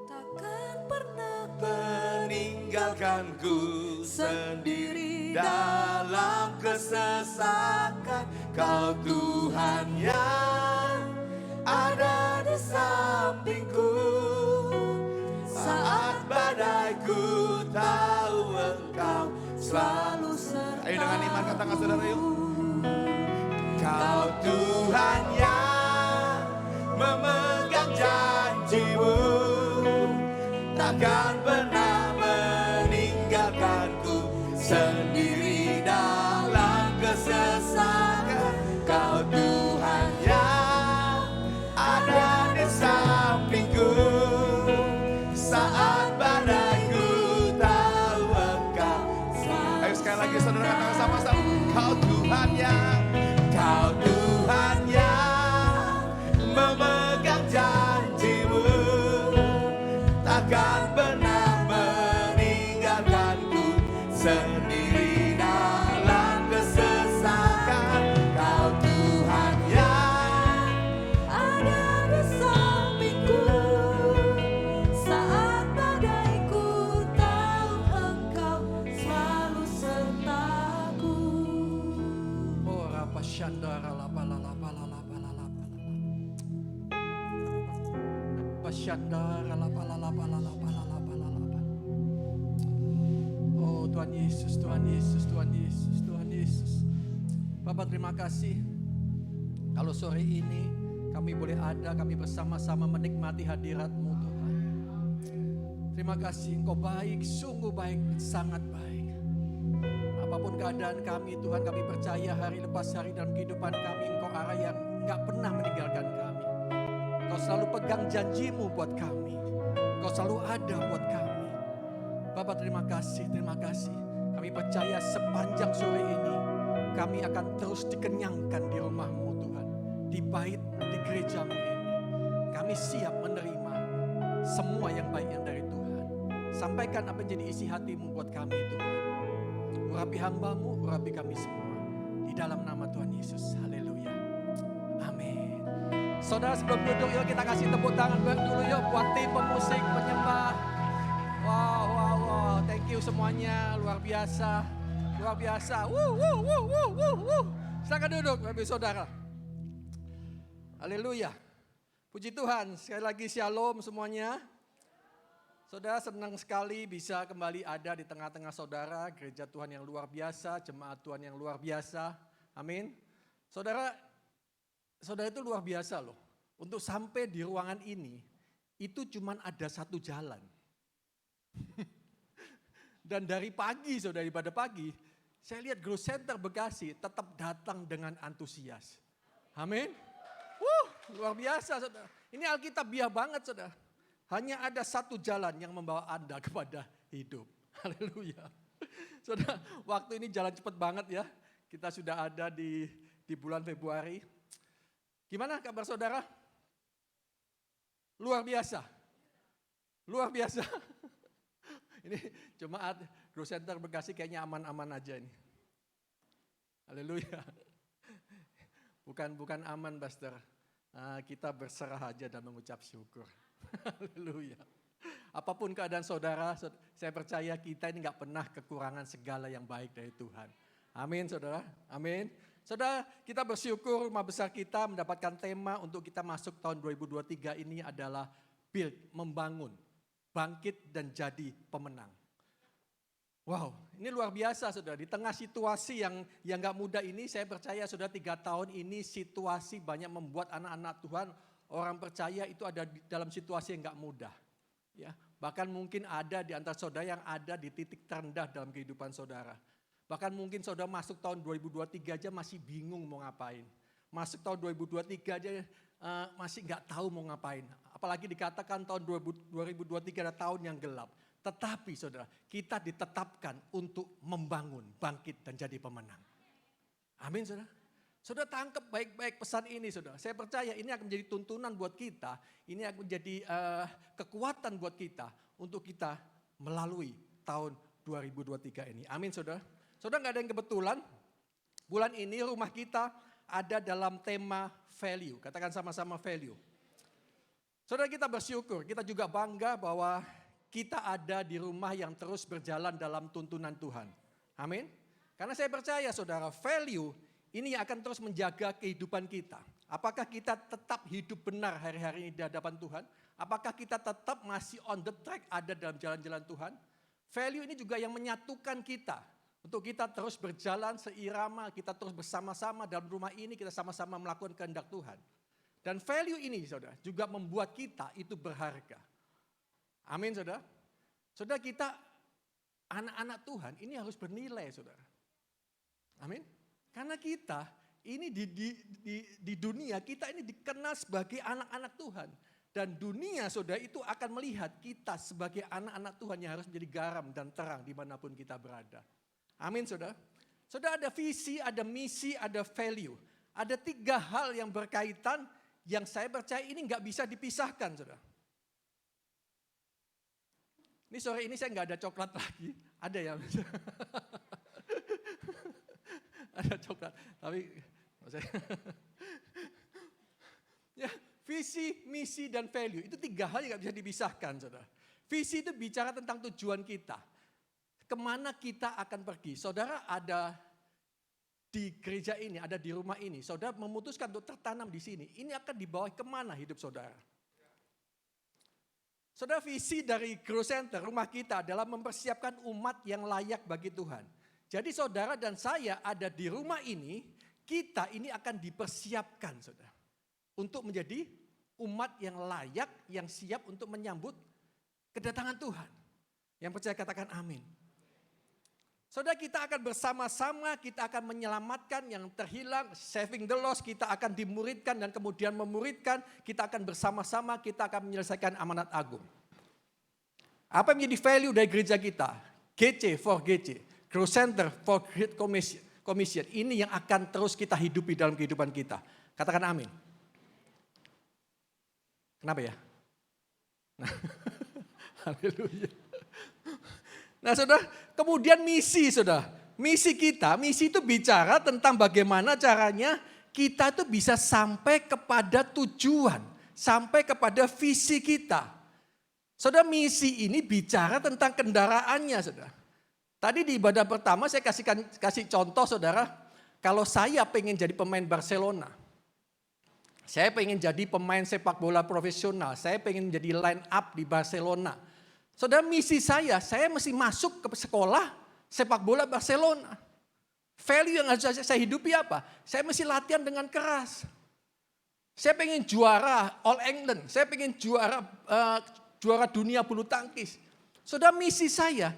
Takkan pernah meninggalkanku sendiri dalam kesesakan. Kau Tuhan yang ada di sampingku saat badaiku, tahu Engkau selalu serta. Ayo dengan iman katakan saudara yuk. Kau Tuhan yang memegang janjimu, takkan pernah meninggalkanku sendiri dalam kesesakan. Kau Tuhan yang ada di sampingku saat badaiku, tahu Engkau. Ayo sekali lagi saudara katakan sama-sama. Kau Tuhan yang memegang janjimu, takkan pernah meninggalkanku sendiri dalam kesesakan. Kau Tuhan yang ada di sampingku saat badaiku, tahu Engkau selalu sertaku. Oh, rapa syandara lapa lapa lapa lapa lapa. Syandara lapa lapa lapa lapa lapa. Oh Tuhan Yesus, Tuhan Yesus, Tuhan Yesus, Tuhan Yesus. Bapak terima kasih. Kalau sore ini kami boleh ada, kami bersama-sama menikmati hadirat-Mu Tuhan. Terima kasih, Engkau baik, sungguh baik, sangat baik. Apapun keadaan kami Tuhan, kami percaya hari lepas hari dalam kehidupan kami Engkau arah yang gak pernah meninggalkan kami. Kau selalu pegang janjimu buat kami. Kau selalu ada buat kami. Bapak terima kasih, terima kasih. Kami percaya sepanjang sore ini kami akan terus dikenyangkan di rumah-Mu Tuhan. Di bait, di gereja-Mu ini. Kami siap menerima semua yang baik yang dari Tuhan. Sampaikan apa yang jadi isi hati-Mu buat kami Tuhan. Urapi hamba-Mu, urapi kami semua. Di dalam nama Tuhan Yesus. Haleluya. Amin. Saudara sebelum duduk yuk kita kasih tepuk tangan dulu yuk buat tim pemusik, penyembah. Wow, wow, wow. Thank you semuanya, luar biasa. Luar biasa. Silakan duduk Bapak Saudara. Haleluya. Puji Tuhan, sekali lagi shalom semuanya. Saudara senang sekali bisa kembali ada di tengah-tengah saudara, gereja Tuhan yang luar biasa, jemaat Tuhan yang luar biasa. Amin. Saudara itu luar biasa loh. Untuk sampai di ruangan ini, itu cuman ada satu jalan. Dan dari pagi, saudara, daripada pagi, saya lihat Growth Center Bekasi tetap datang dengan antusias. Amin. Luar biasa, saudara. Ini alkitabiah banget, saudara. Hanya ada satu jalan yang membawa Anda kepada hidup. Haleluya. Saudara, waktu ini jalan cepat banget ya. Kita sudah ada di bulan Februari. Gimana kabar saudara? Luar biasa. Luar biasa. Ini jemaat Growth Center Bekasi kayaknya aman-aman aja ini. Haleluya. Bukan aman, Pastor. Kita berserah aja dan mengucap syukur. Haleluya. Apapun keadaan saudara, saya percaya kita ini gak pernah kekurangan segala yang baik dari Tuhan. Amin saudara, amin. Saudara, kita bersyukur rumah besar kita mendapatkan tema untuk kita masuk tahun 2023 ini adalah build, membangun, bangkit dan jadi pemenang. Wow, ini luar biasa saudara. Di tengah situasi yang gak mudah ini, saya percaya saudara 3 tahun ini situasi banyak membuat anak-anak Tuhan, orang percaya itu ada dalam situasi yang gak mudah. Ya, bahkan mungkin ada di antara saudara yang ada di titik terendah dalam kehidupan saudara. Bahkan mungkin saudara masuk tahun 2023 aja masih bingung mau ngapain. Masuk tahun 2023 aja masih gak tahu mau ngapain. Apalagi dikatakan tahun 2023 adalah tahun yang gelap. Tetapi saudara, kita ditetapkan untuk membangun, bangkit dan jadi pemenang. Amin saudara. Saudara tangkap baik-baik pesan ini saudara. Saya percaya ini akan menjadi tuntunan buat kita. Ini akan menjadi kekuatan buat kita untuk kita melalui tahun 2023 ini. Amin saudara. Saudara gak ada yang kebetulan. Bulan ini rumah kita ada dalam tema value. Katakan sama-sama value. Saudara, kita bersyukur, kita juga bangga bahwa kita ada di rumah yang terus berjalan dalam tuntunan Tuhan. Amin. Karena saya percaya saudara, value ini akan terus menjaga kehidupan kita. Apakah kita tetap hidup benar hari-hari ini di hadapan Tuhan? Apakah kita tetap masih on the track ada dalam jalan-jalan Tuhan? Value ini juga yang menyatukan kita. Untuk kita terus berjalan seirama, kita terus bersama-sama dalam rumah ini, kita sama-sama melakukan kehendak Tuhan. Dan value ini saudara juga membuat kita itu berharga. Amin saudara. Saudara, kita anak-anak Tuhan ini harus bernilai saudara. Amin. Karena kita ini di dunia kita ini dikenal sebagai anak-anak Tuhan. Dan dunia saudara itu akan melihat kita sebagai anak-anak Tuhan yang harus menjadi garam dan terang dimanapun kita berada. Amin saudara. Saudara, ada visi, ada misi, ada value. Ada 3 hal yang berkaitan yang saya percaya ini nggak bisa dipisahkan saudara. Ini sore ini saya nggak ada coklat lagi. Ada ya? Ada coklat. Tapi ya, visi, misi, dan value. Itu 3 hal yang nggak bisa dipisahkan saudara. Visi itu bicara tentang tujuan kita. Kemana kita akan pergi. Saudara ada di gereja ini, ada di rumah ini. Saudara memutuskan untuk tertanam di sini. Ini akan dibawa kemana hidup saudara. Saudara, visi dari Grow Center, rumah kita adalah mempersiapkan umat yang layak bagi Tuhan. Jadi saudara dan saya ada di rumah ini, kita ini akan dipersiapkan saudara. Untuk menjadi umat yang layak, yang siap untuk menyambut kedatangan Tuhan. Yang percaya katakan amin. Saudara, kita akan bersama-sama, kita akan menyelamatkan yang terhilang, saving the lost, kita akan dimuridkan dan kemudian memuridkan, kita akan bersama-sama, kita akan menyelesaikan amanat agung. Apa yang menjadi value dari gereja kita? GC for GC, Grow Center for Great Commission. Ini yang akan terus kita hidupi dalam kehidupan kita. Katakan amin. Kenapa ya? Haleluya. Nah saudara, kemudian misi saudara. Misi kita, misi itu bicara tentang bagaimana caranya kita itu bisa sampai kepada tujuan. Sampai kepada visi kita. Saudara, misi ini bicara tentang kendaraannya saudara. Tadi di ibadah pertama saya kasih contoh saudara. Kalau saya pengen jadi pemain Barcelona. Saya pengen jadi pemain sepak bola profesional. Saya pengen jadi line up di Barcelona. Saudara, misi saya mesti masuk ke sekolah sepak bola Barcelona. Value yang harus saya hidupi apa? Saya mesti latihan dengan keras. Saya pengen juara All England. Saya pengen juara dunia bulu tangkis. Saudara, misi saya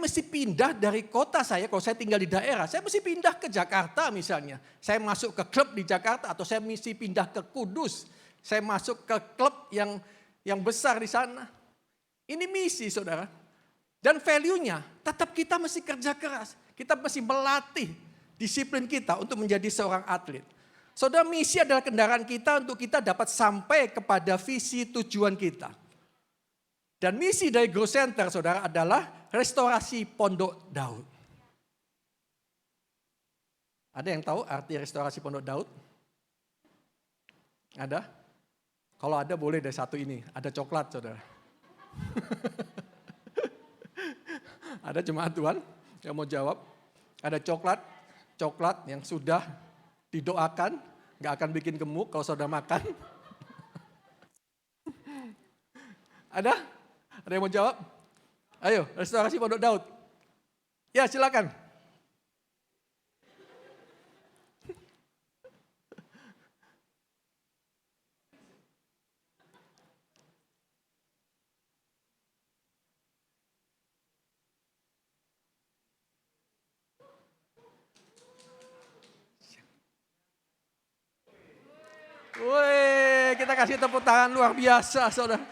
mesti pindah dari kota saya. Kalau saya tinggal di daerah, saya mesti pindah ke Jakarta misalnya. Saya masuk ke klub di Jakarta atau saya mesti pindah ke Kudus. Saya masuk ke klub yang besar di sana. Ini misi saudara. Dan value-nya tetap kita mesti kerja keras. Kita mesti melatih disiplin kita untuk menjadi seorang atlet. Saudara, misi adalah kendaraan kita untuk kita dapat sampai kepada visi tujuan kita. Dan misi dari Grow Center saudara adalah restorasi Pondok Daud. Ada yang tahu arti restorasi Pondok Daud? Ada? Kalau ada boleh dari satu ini. Ada coklat saudara. Ada jemaat Tuhan yang mau jawab. Ada coklat yang sudah didoakan, gak akan bikin gemuk kalau saudara makan. Ada yang mau jawab? Ayo, restorasi Pondok Daud. Ya, silakan. Woi, kita kasih tepuk tangan luar biasa, saudara.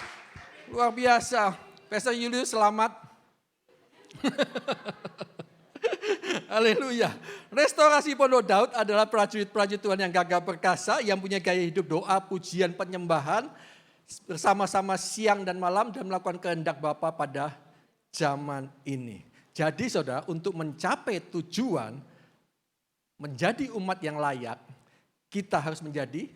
Luar biasa. Pastor Julius, selamat. Haleluya. Restorasi Pondok Daud adalah prajurit-prajurit Tuhan yang gagah perkasa, yang punya gaya hidup doa, pujian, penyembahan, bersama-sama siang dan malam dan melakukan kehendak Bapa pada zaman ini. Jadi saudara, untuk mencapai tujuan, menjadi umat yang layak, kita harus menjadi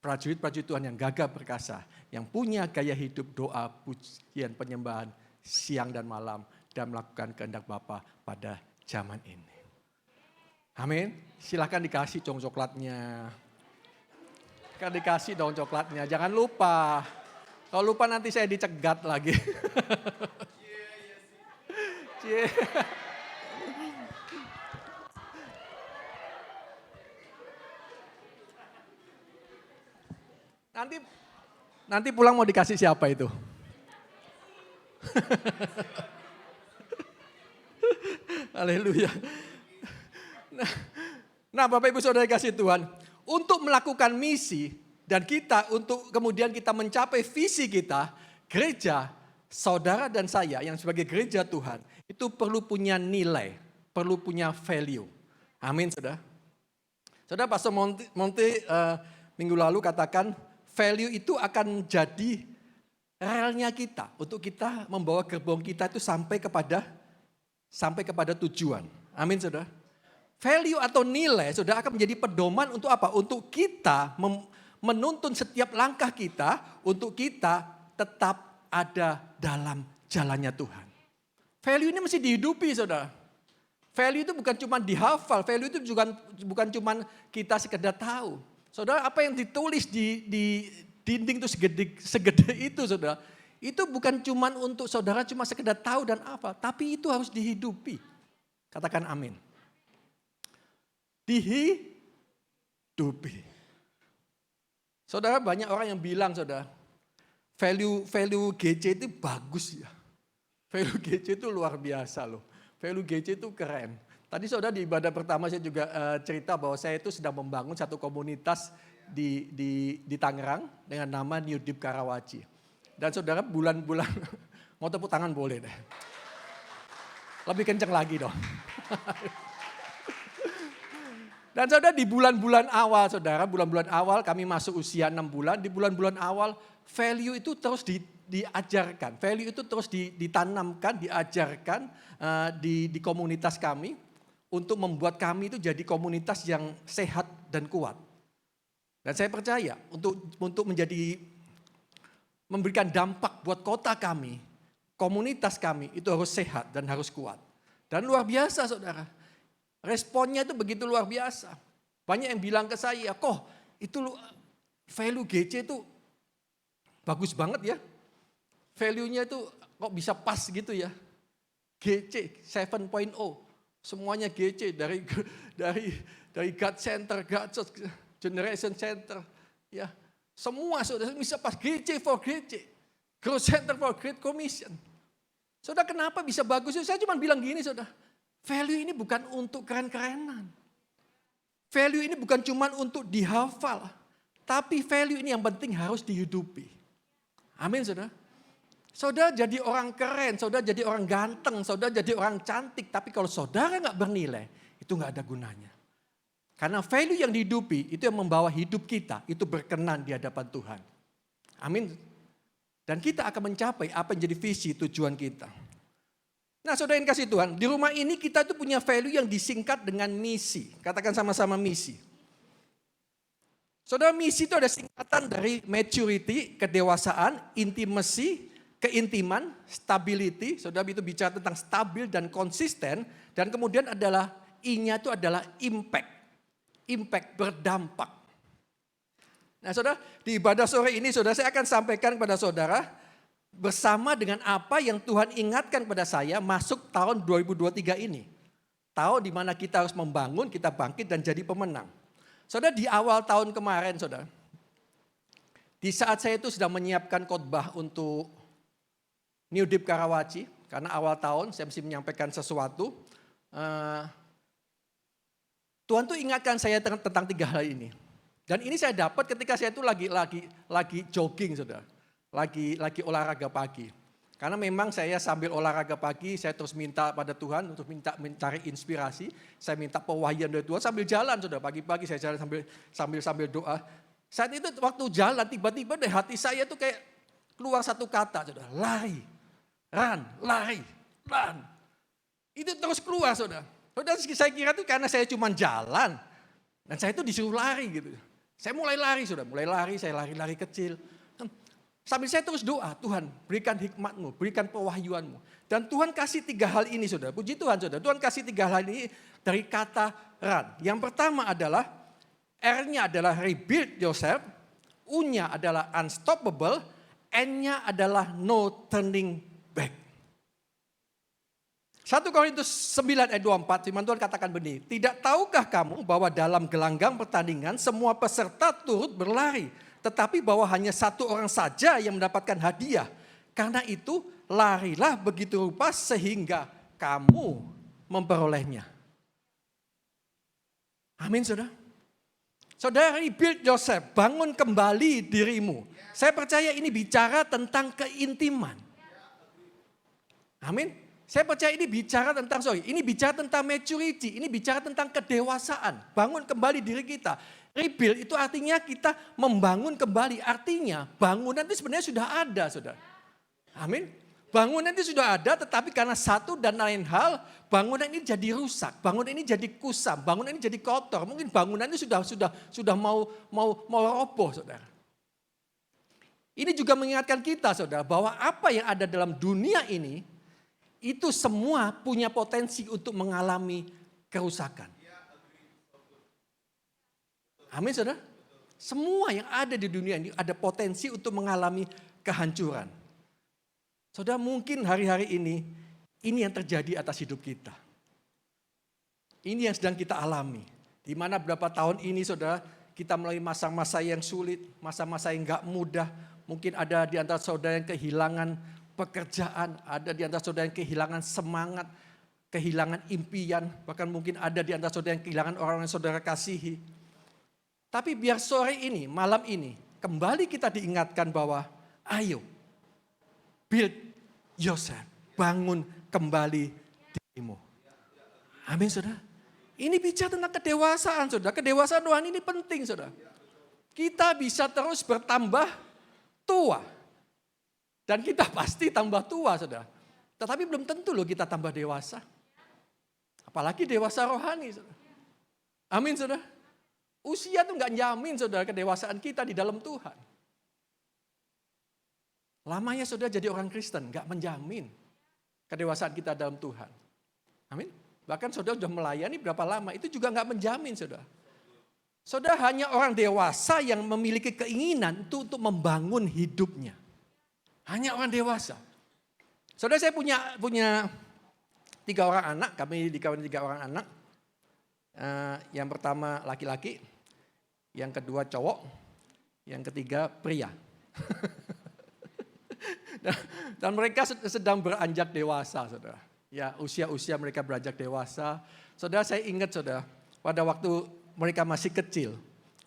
prajurit-prajurit Tuhan yang gagah perkasa, yang punya gaya hidup doa, pujian, penyembahan siang dan malam, dan melakukan kehendak Bapa pada zaman ini. Amin. Silahkan dikasih dong coklatnya. Kan dikasih dong coklatnya. Jangan lupa. Kalau lupa nanti saya dicegat lagi. Cie. Nanti pulang mau dikasih siapa itu? Haleluya. Nah Bapak Ibu Saudara kasih Tuhan, untuk melakukan misi dan kita untuk kemudian kita mencapai visi kita, gereja, saudara dan saya yang sebagai gereja Tuhan, itu perlu punya nilai, perlu punya value. Amin saudara. Saudara Pastor Monty minggu lalu katakan value itu akan jadi relnya kita untuk kita membawa gerbong kita itu sampai kepada tujuan. Amin saudara. Value atau nilai saudara akan menjadi pedoman untuk apa? Untuk kita menuntun setiap langkah kita untuk kita tetap ada dalam jalannya Tuhan. Value ini mesti dihidupi saudara. Value itu bukan cuma dihafal, value itu bukan cuma kita sekedar tahu. Saudara, apa yang ditulis di dinding itu segede itu saudara, itu bukan cuma untuk saudara cuma sekedar tahu dan hafal, tapi itu harus dihidupi. Katakan amin. Dihidupi. Saudara, banyak orang yang bilang saudara, value GC itu bagus ya. Value GC itu luar biasa loh. Value GC itu keren. Tadi saudara di ibadah pertama saya juga cerita bahwa saya itu sedang membangun satu komunitas di Tangerang dengan nama New Deep Karawaci. Dan saudara bulan-bulan, mau tepuk tangan boleh deh. Lebih kenceng lagi dong. Dan saudara di bulan-bulan awal saudara, bulan-bulan awal kami masuk usia 6 bulan. Di bulan-bulan awal value itu terus diajarkan. Value itu terus ditanamkan, diajarkan di komunitas kami. Untuk membuat kami itu jadi komunitas yang sehat dan kuat. Dan saya percaya untuk memberikan dampak buat kota kami, komunitas kami itu harus sehat dan harus kuat. Dan luar biasa saudara, responnya itu begitu luar biasa. Banyak yang bilang ke saya, kok itu value GC itu bagus banget ya. Value-nya itu kok bisa pas gitu ya. GC 7.0. Semuanya GC dari God Center, God Generation Center, ya semua saudara bisa pas GC for GC, Growth Center for Great Commission. Saudara kenapa bisa bagus? Saya cuma bilang gini saudara, value ini bukan untuk keren-kerenan, value ini bukan cuma untuk dihafal, tapi value ini yang penting harus dihidupi. Amin saudara. Saudara jadi orang keren, saudara jadi orang ganteng, saudara jadi orang cantik. Tapi kalau saudara gak bernilai, itu gak ada gunanya. Karena value yang dihidupi, itu yang membawa hidup kita, itu berkenan di hadapan Tuhan. Amin. Dan kita akan mencapai apa yang jadi visi tujuan kita. Nah saudara yang kasih Tuhan, di rumah ini kita itu punya value yang disingkat dengan misi. Katakan sama-sama misi. Saudara, misi itu ada singkatan dari maturity, kedewasaan, intimacy, keintiman, stability, saudara itu bicara tentang stabil dan konsisten. Dan kemudian adalah I-nya itu adalah impact. Impact berdampak. Nah saudara, di ibadah sore ini saudara saya akan sampaikan kepada saudara bersama dengan apa yang Tuhan ingatkan kepada saya masuk tahun 2023 ini. Tahun di mana kita harus membangun, kita bangkit dan jadi pemenang. Saudara di awal tahun kemarin saudara, di saat saya itu sedang menyiapkan khotbah untuk New Deep Karawaci, karena awal tahun saya mesti menyampaikan sesuatu. Tuhan tuh ingatkan saya tentang 3 hal ini. Dan ini saya dapat ketika saya itu lagi jogging saudara. Lagi olahraga pagi. Karena memang saya sambil olahraga pagi, saya terus minta pada Tuhan untuk mencari inspirasi. Saya minta pewahyuan dari Tuhan sambil jalan saudara. Pagi-pagi saya jalan sambil doa. Saat itu waktu jalan tiba-tiba dari hati saya itu kayak keluar satu kata saudara. Lari. Lari. Itu terus keluar saudara. Saudara saya kira itu karena saya cuma jalan. Dan saya itu disuruh lari gitu. Saya mulai lari, saya lari-lari kecil. Sambil saya terus doa, Tuhan berikan hikmat-Mu, berikan pewahyuan-Mu. Dan Tuhan kasih 3 hal ini saudara, puji Tuhan saudara. Tuhan kasih 3 hal ini dari kata run. Yang pertama adalah, R-nya adalah rebuild yourself, U-nya adalah unstoppable, N-nya adalah no turning back. 1 Korintus 9 ayat 24, firman Tuhan katakan begini, tidak tahukah kamu bahwa dalam gelanggang pertandingan semua peserta turut berlari, tetapi bahwa hanya 1 orang saja yang mendapatkan hadiah. Karena itu larilah begitu rupa sehingga kamu memperolehnya. Amin saudara. Saudara, rebuild yourself, bangun kembali dirimu. Saya percaya ini bicara tentang keintiman. Amin. Saya percaya ini bicara tentang, ini bicara tentang maturity, ini bicara tentang kedewasaan. Bangun kembali diri kita. Rebuild itu artinya kita membangun kembali. Artinya bangunan itu sebenarnya sudah ada, saudara. Amin. Bangunan itu sudah ada, tetapi karena satu dan lain hal, bangunan ini jadi rusak, bangunan ini jadi kusam, bangunan ini jadi kotor. Mungkin bangunan itu sudah mau roboh, saudara. Ini juga mengingatkan kita, saudara, bahwa apa yang ada dalam dunia ini, itu semua punya potensi untuk mengalami kerusakan. Amin, saudara. Semua yang ada di dunia ini ada potensi untuk mengalami kehancuran. Saudara, mungkin hari-hari ini yang terjadi atas hidup kita. Ini yang sedang kita alami. Di mana beberapa tahun ini, saudara, kita melalui masa-masa yang sulit, masa-masa yang gak mudah. Mungkin ada di antara saudara yang kehilangan pekerjaan, ada di antara saudara yang kehilangan semangat, kehilangan impian, bahkan mungkin ada di antara saudara yang kehilangan orang yang saudara kasihi. Tapi biar sore ini, malam ini, kembali kita diingatkan bahwa ayo, build yourself, bangun kembali dirimu. Amin, saudara. Ini bicara tentang kedewasaan, saudara. Kedewasaan rohani ini penting, saudara. Kita bisa terus bertambah tua. Dan kita pasti tambah tua, saudara. Tetapi belum tentu loh kita tambah dewasa. Apalagi dewasa rohani, saudara. Amin, saudara. Usia itu gak nyamin, saudara, kedewasaan kita di dalam Tuhan. Lamanya saudara jadi orang Kristen gak menjamin kedewasaan kita dalam Tuhan. Amin. Bahkan saudara sudah melayani berapa lama, itu juga gak menjamin, saudara. Saudara, hanya orang dewasa yang memiliki keinginan itu untuk membangun hidupnya. Hanya orang dewasa. Saudara, saya punya 3 orang anak, kami dikawin 3 orang anak. Yang pertama laki-laki, yang kedua cowok, yang ketiga pria. Dan mereka sedang beranjak dewasa, saudara. Ya, usia mereka beranjak dewasa. Saudara, saya ingat, saudara, pada waktu mereka masih kecil,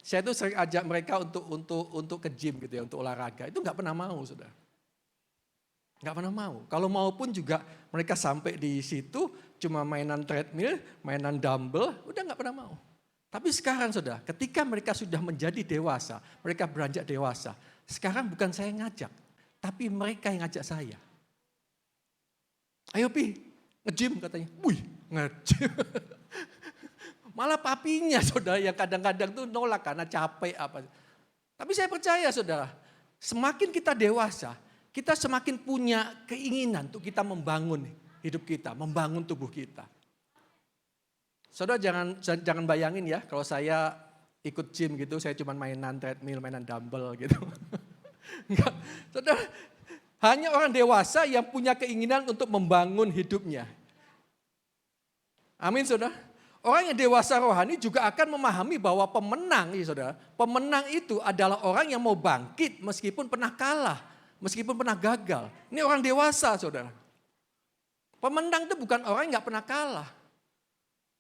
saya tuh sering ajak mereka untuk ke gym gitu ya, untuk olahraga. Itu nggak pernah mau, saudara. Nggak pernah mau. Kalau mau pun juga mereka sampai di situ cuma mainan treadmill, mainan dumbbell, udah nggak pernah mau. Tapi sekarang, saudara, ketika mereka sudah menjadi dewasa, mereka beranjak dewasa. Sekarang bukan saya ngajak, tapi mereka yang ngajak saya. Ayo Pi, nge-gym katanya. Wih, nge-gym. Malah papinya, saudara, yang kadang-kadang tuh nolak karena capek apa. Tapi saya percaya, saudara, semakin kita dewasa, kita semakin punya keinginan untuk kita membangun hidup kita, membangun tubuh kita. Saudara, jangan bayangin ya, kalau saya ikut gym gitu, saya cuma mainan treadmill, mainan dumbbell gitu. Enggak, saudara, hanya orang dewasa yang punya keinginan untuk membangun hidupnya. Amin, saudara. Orang yang dewasa rohani juga akan memahami bahwa pemenang, ya saudara, pemenang itu adalah orang yang mau bangkit meskipun pernah kalah, meskipun pernah gagal. Ini orang dewasa, saudara. Pemenang itu bukan orang yang gak pernah kalah.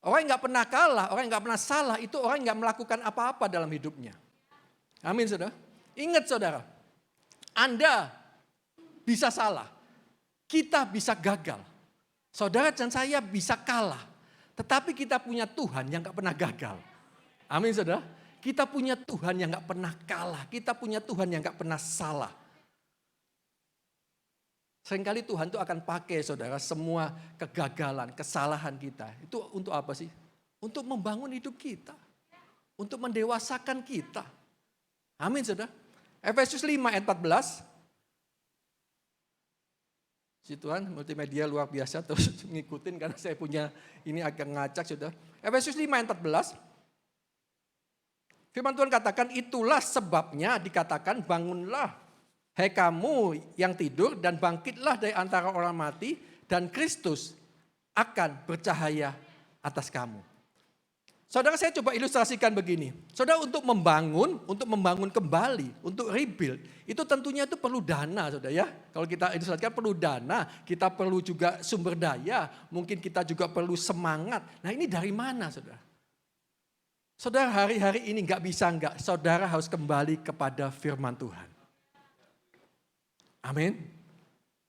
Orang yang gak pernah kalah, orang yang gak pernah salah, itu orang yang gak melakukan apa-apa dalam hidupnya. Amin, saudara. Ingat, saudara, Anda bisa salah, kita bisa gagal. Saudara dan saya bisa kalah, tetapi kita punya Tuhan yang gak pernah gagal. Amin, saudara. Kita punya Tuhan yang gak pernah kalah, kita punya Tuhan yang gak pernah salah. Seringkali Tuhan itu akan pakai, saudara, semua kegagalan, kesalahan kita. Itu untuk apa sih? Untuk membangun hidup kita. untuk mendewasakan kita. Amin, saudara. Efesus 5 ayat 14. Si Tuhan, multimedia luar biasa, terus ngikutin karena saya punya ini agak ngacak, saudara. Efesus 5 ayat 14. Firman Tuhan katakan, itulah sebabnya dikatakan bangunlah, hai kamu yang tidur, dan bangkitlah dari antara orang mati, dan Kristus akan bercahaya atas kamu. Saudara, saya coba ilustrasikan begini. Saudara, untuk membangun kembali, untuk rebuild, itu tentunya itu perlu dana, saudara ya. Kalau kita ilustrasikan perlu dana, kita perlu juga sumber daya, mungkin kita juga perlu semangat. Nah, ini dari mana, saudara? Saudara, hari-hari ini saudara harus kembali kepada firman Tuhan. Amin.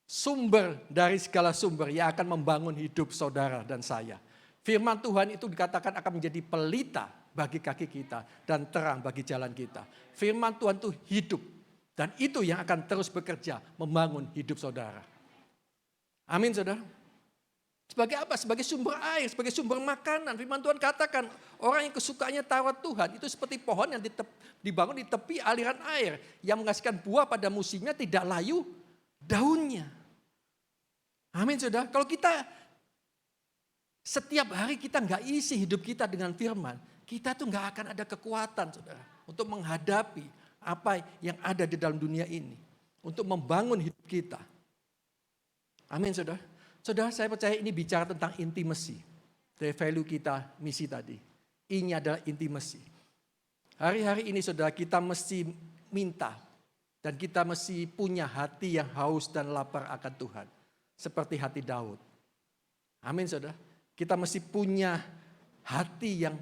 Sumber dari segala sumber yang akan membangun hidup saudara dan saya. Firman Tuhan itu dikatakan akan menjadi pelita bagi kaki kita dan terang bagi jalan kita. Firman Tuhan itu hidup dan itu yang akan terus bekerja membangun hidup saudara. Amin, saudara. Sebagai apa? Sebagai sumber air, sebagai sumber makanan. Firman Tuhan katakan orang yang kesukaannya tawar Tuhan itu seperti pohon yang dibangun di tepi aliran air. Yang menghasilkan buah pada musimnya, tidak layu daunnya. Amin, saudara. Kalau kita setiap hari kita nggak isi hidup kita dengan firman, kita tuh nggak akan ada kekuatan, saudara, untuk menghadapi apa yang ada di dalam dunia ini. Untuk membangun hidup kita. Amin, saudara. Saudara, saya percaya ini bicara tentang intimacy. Dari value kita, misi tadi. Ini adalah intimacy. Hari-hari ini saudara, kita mesti minta. Dan kita mesti punya hati yang haus dan lapar akan Tuhan. Seperti hati Daud. Amin, saudara. Kita mesti punya hati yang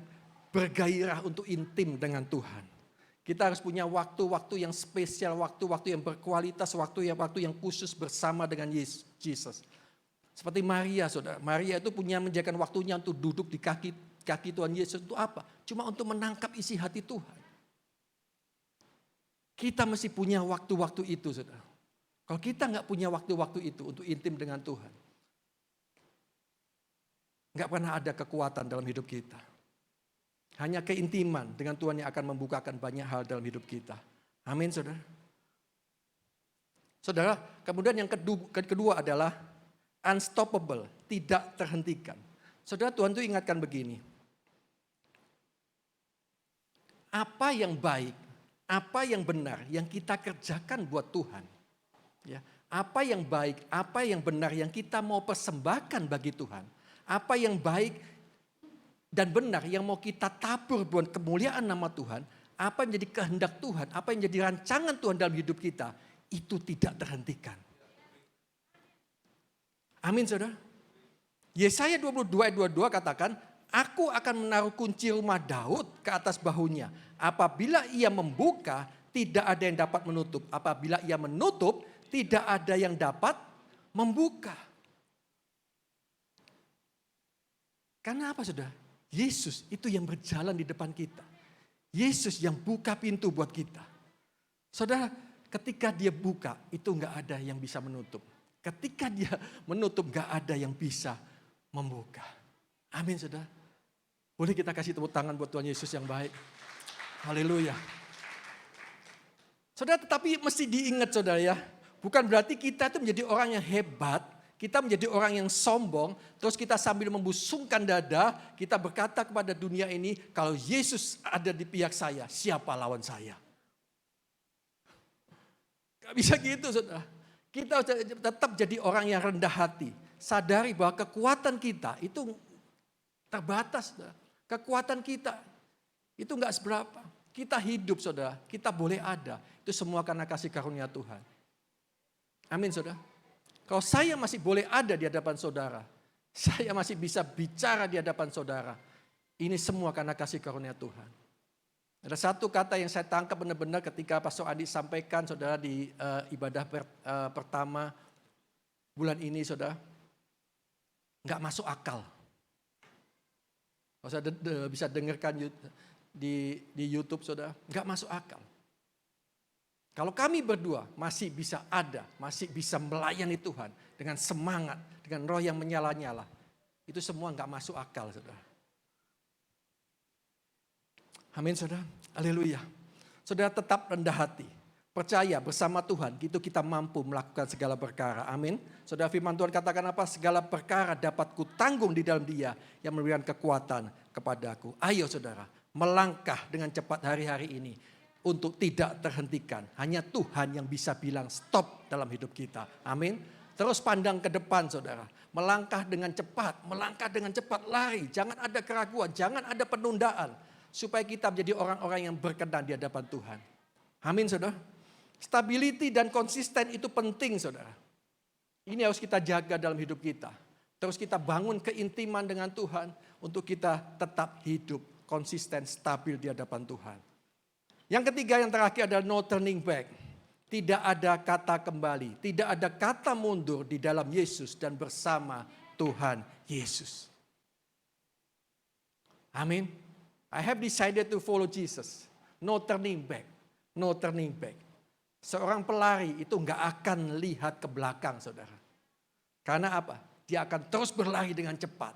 bergairah untuk intim dengan Tuhan. Kita harus punya waktu-waktu yang spesial, waktu-waktu yang berkualitas, waktu yang khusus bersama dengan Yesus. Seperti Maria, saudara. Maria itu punya menjadikan waktunya untuk duduk di kaki Tuhan Yesus. Untuk apa? Cuma untuk menangkap isi hati Tuhan. Kita mesti punya waktu-waktu itu, saudara. Kalau kita nggak punya waktu-waktu itu untuk intim dengan Tuhan, nggak pernah ada kekuatan dalam hidup kita. Hanya keintiman dengan Tuhan yang akan membukakan banyak hal dalam hidup kita. Amin, saudara. Saudara, kemudian yang kedua adalah unstoppable, tidak terhentikan. Saudara, Tuhan tuh ingatkan begini. Apa yang baik, apa yang benar yang kita kerjakan buat Tuhan. Ya, apa yang baik, apa yang benar yang kita mau persembahkan bagi Tuhan. Apa yang baik dan benar yang mau kita tabur buat kemuliaan nama Tuhan. Apa yang jadi kehendak Tuhan, apa yang jadi rancangan Tuhan dalam hidup kita. Itu tidak terhentikan. Amin, saudara. Yesaya 22 ayat 22 katakan, aku akan menaruh kunci rumah Daud ke atas bahunya. Apabila ia membuka, tidak ada yang dapat menutup. Apabila ia menutup, tidak ada yang dapat membuka. Karena apa, saudara? Yesus itu yang berjalan di depan kita. Yesus yang buka pintu buat kita. Saudara, ketika dia buka, itu enggak ada yang bisa menutup. Ketika dia menutup, gak ada yang bisa membuka. Amin, saudara. Boleh kita kasih tepuk tangan buat Tuhan Yesus yang baik. Haleluya. Saudara, tetapi mesti diingat, saudara ya. Bukan berarti kita itu menjadi orang yang hebat. Kita menjadi orang yang sombong. Terus kita sambil membusungkan dada. Kita berkata kepada dunia ini, kalau Yesus ada di pihak saya, siapa lawan saya? Gak bisa gitu, saudara. Kita tetap jadi orang yang rendah hati. Sadari bahwa kekuatan kita itu terbatas. Saudara. Kekuatan kita itu enggak seberapa. Kita hidup, saudara. Kita boleh ada. Itu semua karena kasih karunia Tuhan. Amin, saudara. Kalau saya masih boleh ada di hadapan saudara. Saya masih bisa bicara di hadapan saudara. Ini semua karena kasih karunia Tuhan. Ada satu kata yang saya tangkap benar-benar ketika Pastor Adi sampaikan, saudara, di ibadah pertama bulan ini, saudara. Nggak masuk akal. Kalau saya bisa dengarkan di YouTube, saudara, nggak masuk akal. Kalau kami berdua masih bisa ada, masih bisa melayani Tuhan dengan semangat, dengan roh yang menyala-nyala. Itu semua nggak masuk akal, saudara. Amin saudara. Haleluya. Saudara tetap rendah hati. Percaya bersama Tuhan, itu kita mampu melakukan segala perkara. Amin. Saudara, firman Tuhan katakan apa? Segala perkara dapat kutanggung di dalam Dia yang memberikan kekuatan kepadaku. Ayo saudara, melangkah dengan cepat hari-hari ini untuk tidak terhentikan. Hanya Tuhan yang bisa bilang stop dalam hidup kita. Amin. Terus pandang ke depan saudara. Melangkah dengan cepat, lari. Jangan ada keraguan, jangan ada penundaan. Supaya kita menjadi orang-orang yang berkenan di hadapan Tuhan. Amin saudara. Stability dan konsisten itu penting saudara. Ini harus kita jaga dalam hidup kita. Terus kita bangun keintiman dengan Tuhan untuk kita tetap hidup konsisten, stabil di hadapan Tuhan. Yang ketiga, yang terakhir adalah no turning back. Tidak ada kata kembali, tidak ada kata mundur di dalam Yesus dan bersama Tuhan Yesus. Amin. I have decided to follow Jesus. No turning back, no turning back. Seorang pelari itu nggak akan lihat ke belakang saudara. Karena apa? Dia akan terus berlari dengan cepat.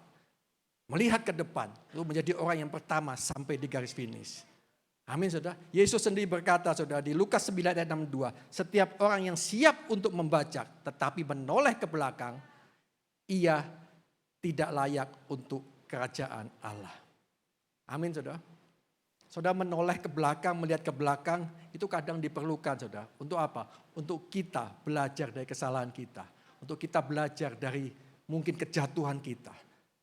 Melihat ke depan. Lalu menjadi orang yang pertama sampai di garis finish. Amin saudara. Yesus sendiri berkata saudara di Lukas 9 ayat 62. Setiap orang yang siap untuk membajak tetapi menoleh ke belakang. Ia tidak layak untuk kerajaan Allah. Amin saudara. Saudara menoleh ke belakang, melihat ke belakang, itu kadang diperlukan saudara. Untuk apa? Untuk kita belajar dari kesalahan kita. Untuk kita belajar dari mungkin kejatuhan kita.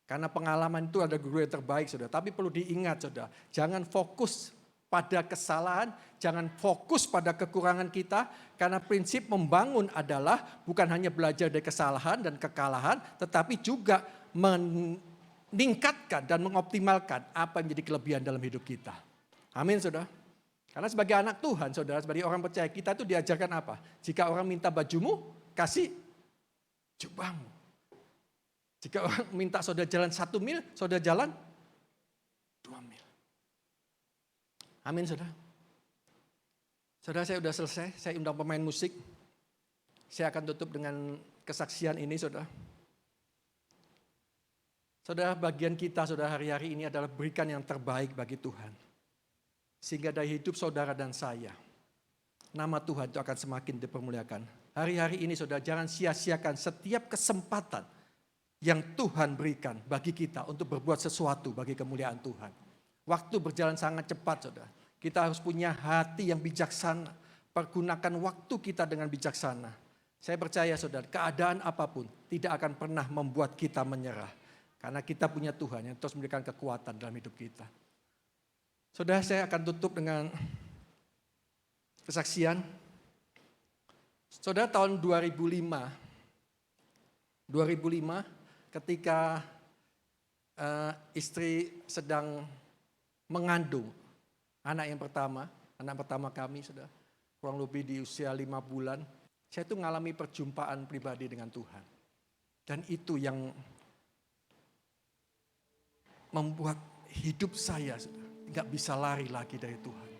Karena pengalaman itu ada guru yang terbaik saudara. Tapi perlu diingat saudara, jangan fokus pada kesalahan, jangan fokus pada kekurangan kita. Karena prinsip membangun adalah bukan hanya belajar dari kesalahan dan kekalahan, tetapi juga meningkatkan dan mengoptimalkan apa yang menjadi kelebihan dalam hidup kita. Amin saudara. Karena sebagai anak Tuhan saudara, sebagai orang percaya kita itu diajarkan apa? Jika orang minta bajumu, kasih jubahmu. Jika orang minta saudara jalan 1 mil, saudara jalan 2 mil. Amin saudara. Saudara, saya sudah selesai, saya undang pemain musik. Saya akan tutup dengan kesaksian ini saudara. Saudara, bagian kita saudara hari-hari ini adalah berikan yang terbaik bagi Tuhan. Sehingga dari hidup saudara dan saya, nama Tuhan itu akan semakin dipermuliakan. Hari-hari ini saudara, jangan sia-siakan setiap kesempatan yang Tuhan berikan bagi kita untuk berbuat sesuatu bagi kemuliaan Tuhan. Waktu berjalan sangat cepat saudara. Kita harus punya hati yang bijaksana. Pergunakan waktu kita dengan bijaksana. Saya percaya saudara, keadaan apapun tidak akan pernah membuat kita menyerah. Karena kita punya Tuhan yang terus memberikan kekuatan dalam hidup kita. Saudara, saya akan tutup dengan kesaksian. Saudara, tahun 2005 ketika istri sedang mengandung anak pertama kami, saudara, kurang lebih di usia 5 bulan, saya itu mengalami perjumpaan pribadi dengan Tuhan. Dan itu yang membuat hidup saya, saudara, nggak bisa lari lagi dari Tuhan.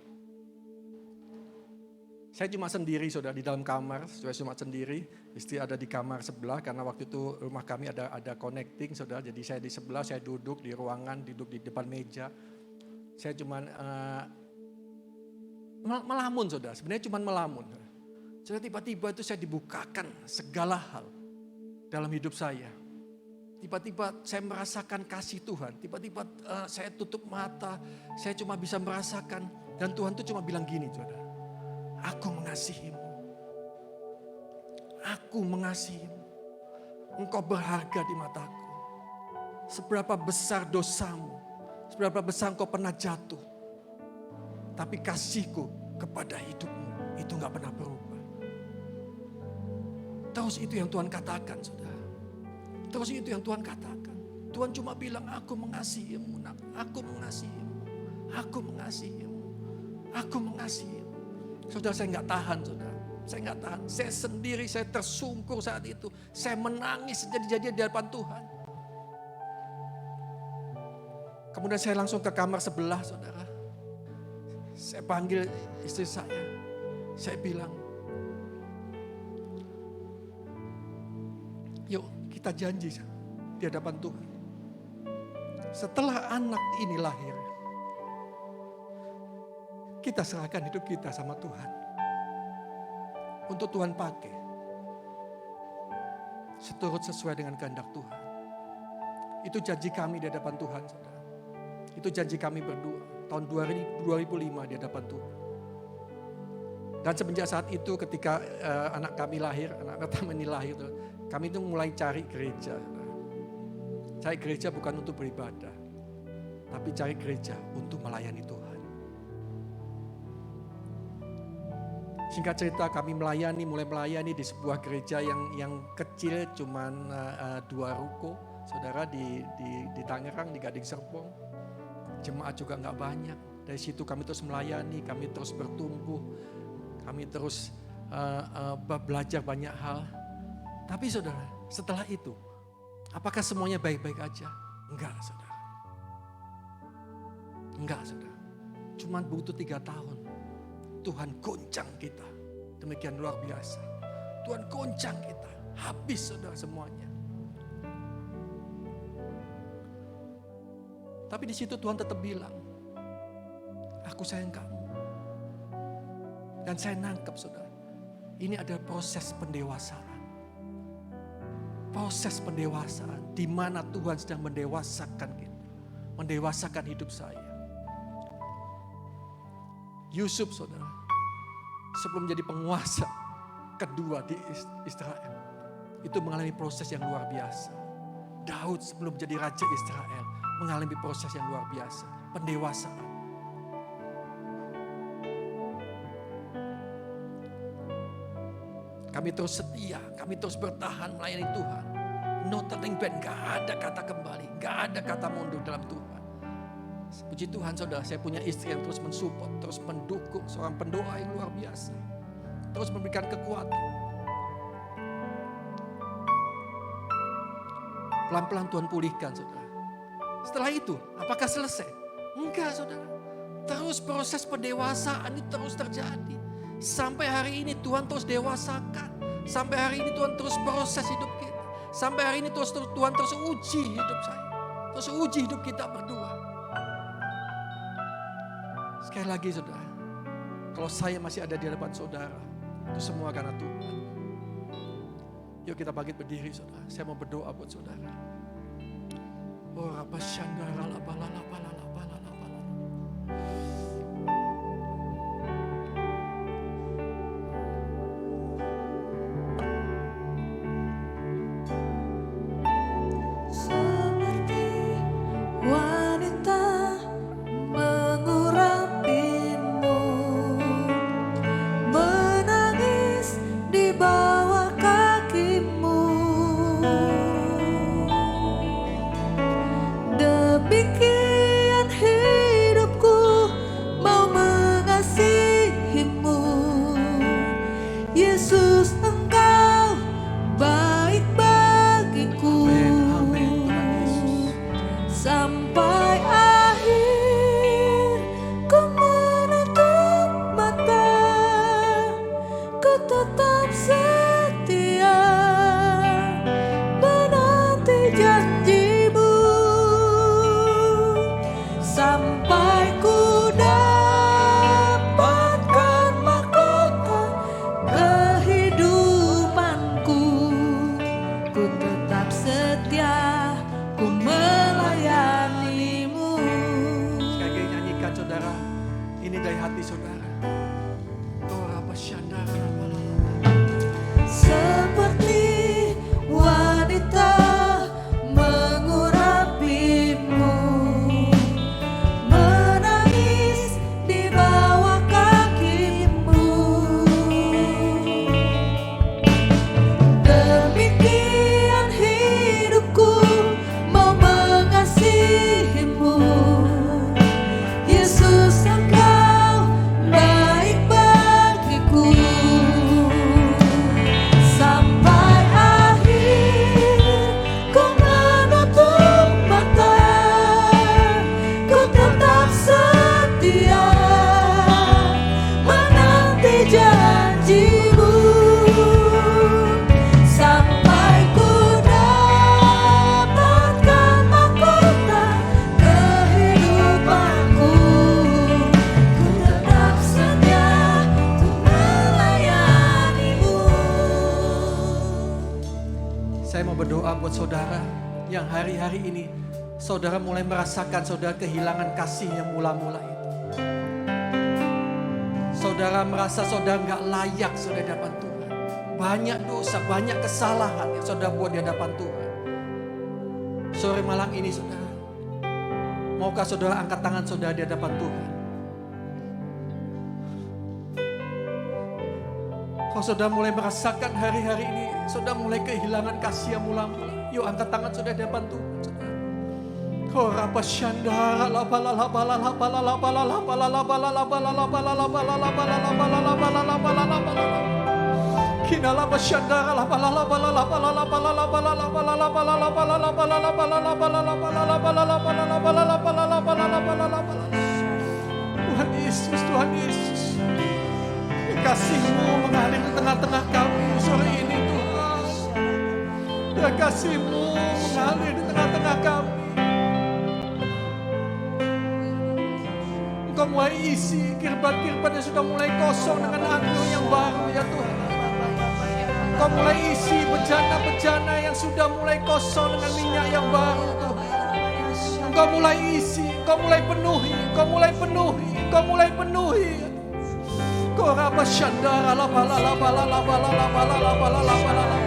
Saya cuma sendiri saudara di dalam kamar, saya cuma sendiri. Istri ada di kamar sebelah karena waktu itu rumah kami ada connecting saudara. Jadi saya di sebelah, saya duduk di ruangan, duduk di depan meja. Saya cuma melamun saudara, sebenarnya cuma melamun. Saudara, tiba-tiba itu saya dibukakan segala hal dalam hidup saya. Tiba-tiba saya merasakan kasih Tuhan. Tiba-tiba saya tutup mata. Saya cuma bisa merasakan. Dan Tuhan tuh cuma bilang gini saudara. Aku mengasihimu. Aku mengasihimu. Engkau berharga di mataku. Seberapa besar dosamu. Seberapa besar engkau pernah jatuh. Tapi kasihku kepada hidupmu itu gak pernah berubah. Terus itu yang Tuhan katakan saudara. Terus itu yang Tuhan katakan. Tuhan cuma bilang, aku mengasihimu, nak. Aku mengasihimu. Aku mengasihimu. Aku mengasihimu. Saudara, saya nggak tahan, saudara. Saya nggak tahan. Saya sendiri, saya tersungkur saat itu. Saya menangis jadi-jadi di hadapan Tuhan. Kemudian saya langsung ke kamar sebelah, saudara. Saya panggil istri saya. Saya bilang, yuk kita janji di hadapan Tuhan. Setelah anak ini lahir, kita serahkan hidup kita sama Tuhan. Untuk Tuhan pakai. Seturut sesuai dengan kehendak Tuhan. Itu janji kami di hadapan Tuhan, saudara. Itu janji kami berdua. Tahun 2005 di hadapan Tuhan. Dan semenjak saat itu ketika anak kami lahir, anak pertama ini lahir, kami itu mulai cari gereja. Saudara. Cari gereja bukan untuk beribadah. Tapi cari gereja untuk melayani Tuhan. Singkat cerita kami mulai melayani di sebuah gereja yang kecil, cuman 2 ruko, saudara, di Tangerang, di Gading Serpong. Jemaat juga nggak banyak. Dari situ kami terus melayani, kami terus bertumbuh, kami terus belajar banyak hal. Tapi saudara, setelah itu, apakah semuanya baik-baik aja? Enggak, saudara. Enggak, saudara. Cuman butuh 3 tahun. Tuhan goncang kita. Demikian luar biasa. Tuhan goncang kita. Habis saudara semuanya. Tapi di situ Tuhan tetap bilang, aku sayang kamu. Dan saya nangkep saudara. Ini adalah proses pendewasaan. Proses pendewasaan. Di mana Tuhan sedang mendewasakan kita. Mendewasakan hidup saya. Yusuf saudara, sebelum menjadi penguasa kedua di Israel, itu mengalami proses yang luar biasa. Daud sebelum menjadi raja Israel, mengalami proses yang luar biasa, pendewasaan. Kami terus setia, kami terus bertahan melayani Tuhan. No turning back, gak ada kata kembali, gak ada kata mundur dalam Tuhan. Puji Tuhan saudara, saya punya istri yang terus mensupport, terus mendukung, seorang pendoa yang luar biasa. Terus memberikan kekuatan. Pelan-pelan Tuhan pulihkan saudara. Setelah itu, apakah selesai? Enggak saudara. Terus proses pendewasaan itu terus terjadi. Sampai hari ini Tuhan terus dewasakan. Sampai hari ini Tuhan terus proses hidup kita. Sampai hari ini Tuhan terus uji hidup saya. Terus uji hidup kita berdua. Sekali lagi saudara, kalau saya masih ada di hadapan saudara, itu semua karena Tuhan. Yuk kita bangkit berdiri saudara, saya mau berdoa buat saudara. Oh rapasyandara labalala balala balala balala. Seperti wanita mengurapimu, menangis di bawah kakimu. Demikian Saya mau berdoa buat saudara yang hari-hari ini saudara mulai merasakan saudara kehilangan kasih yang mula-mula itu. Saudara merasa saudara nggak layak saudara di hadapan Tuhan. Banyak dosa, banyak kesalahan yang saudara buat di hadapan Tuhan. Sore malam ini saudara, maukah saudara angkat tangan saudara di hadapan Tuhan? Kalau saudara mulai merasakan hari-hari ini, saudara mulai kehilangan kasih yang mula-mula. Yuk angkat tangan saudara di hadapan Tuhan. Saudara. Korapa syandara la bala la bala la bala la bala la bala la bala la bala la bala la bala la bala la bala la bala la bala la bala. Kinala basyandara la bala la bala la bala la bala la bala la bala la bala la bala la bala la bala la bala la bala la bala la bala la bala la bala la bala la bala la bala. Tuhan Yesus, Tuhan Yesus. Kasih-Mu mengalir di tengah-tengah kami sore ini Tuhan. Ya kasih-Mu mengalir di tengah-tengah kami. Engkau mulai isi kirbat-kirbat yang sudah mulai kosong dengan anugerah yang baru ya Tuhan. Engkau mulai isi bejana-bejana yang sudah mulai kosong dengan minyak yang baru Tuhan. Engkau mulai isi, Engkau mulai penuhi, Engkau mulai penuhi, Engkau mulai penuhi. Koraba syandara la bala la bala la bala la bala la bala la bala la.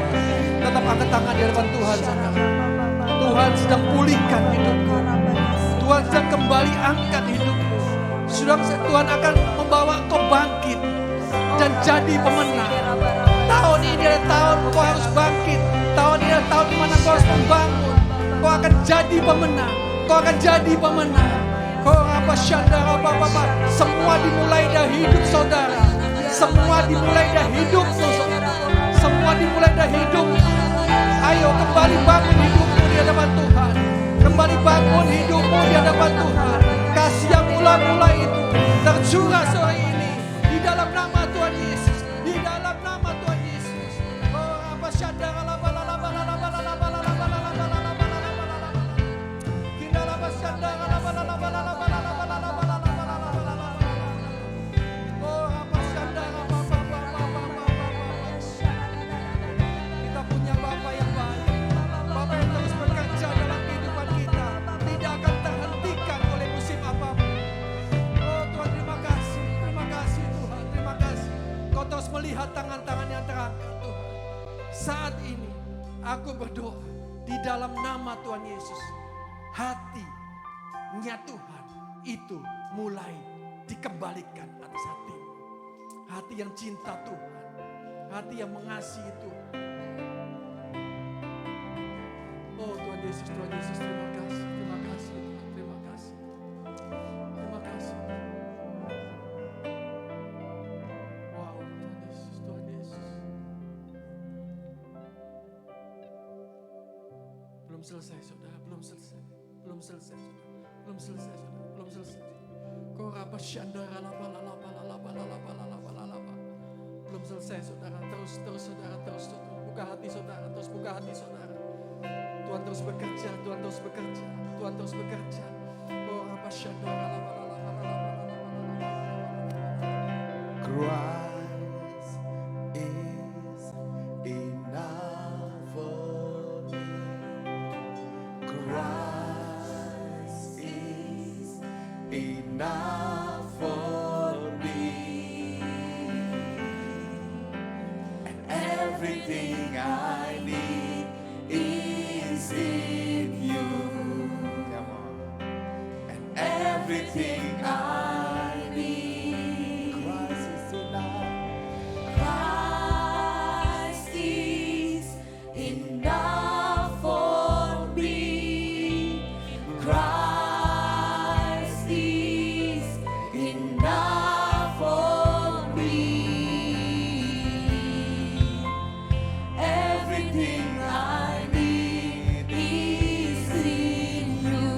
Tetap angkat tangan di hadapan Tuhan saudara. Tuhan sedang pulihkan hidupmu. Tuhan sedang kembali angkat hidupmu. Tuhan akan membawa kau bangkit dan jadi pemenang. Tahun ini adalah tahun kau harus bangkit. Tahun ini adalah tahun di mana kau harus membangun. Kau akan jadi pemenang. Kau akan jadi pemenang. Koraba syandara Bapak. Semua dimulai dari hidup saudara. Semua dimulai dari hidupmu saudara. Semua dimulai dari hidupmu. Ayo kembali bangun hidupmu di hadapan Tuhan. Kembali bangun hidupmu di hadapan Tuhan. Kasih yang mula-mula itu tercurah sore ini di dalam nama Tuhan Yesus. Di dalam nama Tuhan Yesus. Koraba syandara la bala la bala la bala la bala la bala la bala la bala la bala la bala. Kinala basyandara la bala la bala la bala la bala la bala la bala la bala la bala. Koraba syandara kita punya Bapa yang baik. Bapa yang terus bekerja dalam kehidupan kita. Tidak akan terhentikan oleh musim apapun. Oh Tuhan terima kasih Tuhan, terima kasih. Kau terus melihat tangan-tangan yang terangkat Tuhan. Saat ini aku berdoa di dalam nama Tuhan Yesus. Hatinya Tuhan itu mulai dikembalikan atas hatimu. Hati yang cinta Tuhan. Hati yang mengasihi Tuhan. Oh Tuhan Yesus, terima kasih. Terima kasih Tuhan, terima kasih. Terima kasih. Wow, Tuhan Yesus. Belum selesai saudara, belum selesai saudara. Koraba syandara la bala la bala la bala la bala la bala la bala. Belum selesai saudara, terus saudara, terus buka hati saudara, terus buka hati saudara. Tuhan terus bekerja, Tuhan terus bekerja, Tuhan terus bekerja. Koraba syandara la bala la bala la bala la bala la bala. Christ is enough for me. Christ is enough for me. And everything I need is in you. Come on. And everything I need. Christ is enough. Christ is enough for me. Christ is enough for me. Everything I need is in you.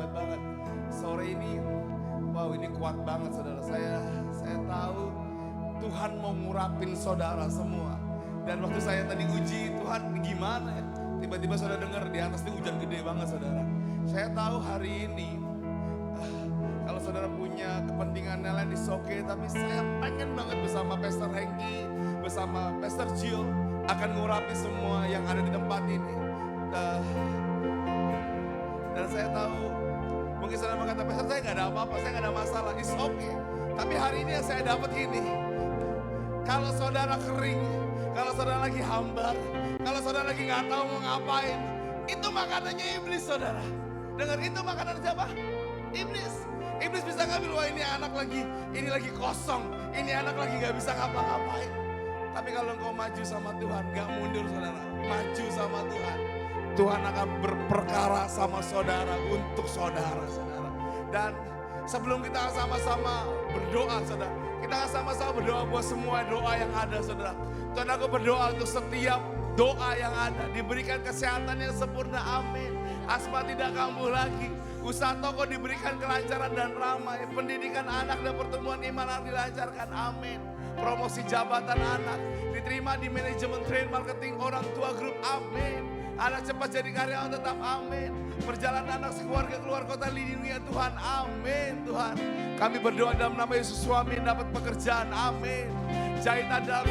banget. Sore ini, wow ini kuat banget saudara. Saya tahu Tuhan mau ngurapin saudara semua. Dan waktu saya tadi uji Tuhan gimana ya? Tiba-tiba saudara dengar di atas ini hujan gede banget saudara. Saya tahu hari ini kalau saudara punya kepentingan yang lain di Soke, tapi saya pengen banget bersama Pastor Hengki, bersama Pastor Jill akan ngurapi semua yang ada di tempat ini. Dan saya tahu mungkin saudara berkata, Pastor saya gak ada apa-apa, saya gak ada masalah, it's okay. Tapi hari ini yang saya dapat ini, kalau saudara kering, kalau saudara lagi hambar, kalau saudara lagi gak tahu mau ngapain, itu makanannya iblis saudara. Dengar, itu makanan siapa? Iblis. Iblis bisa ngambil, wah ini anak lagi kosong, ini anak lagi gak bisa ngapa-ngapain. Tapi kalau engkau maju sama Tuhan, gak mundur saudara, maju sama Tuhan, Tuhan akan berperkara sama saudara untuk saudara-saudara. Dan sebelum kita sama-sama berdoa saudara, kita akan sama-sama berdoa buat semua doa yang ada saudara. Tuhan, aku berdoa untuk setiap doa yang ada, diberikan kesehatan yang sempurna, amin. Asma tidak kambuh lagi, usaha toko diberikan kelancaran dan ramai, pendidikan anak dan pertumbuhan iman harus dilancarkan, amin. Promosi jabatan anak diterima di manajemen trade marketing orang tua grup, amin. Anak cepat jadi karyawan tetap, amin. Perjalanan anak sekeluarga keluar kota lindungi Tuhan, amin Tuhan. Kami berdoa dalam nama Yesus, suami dapat pekerjaan, amin. Jahitan dalam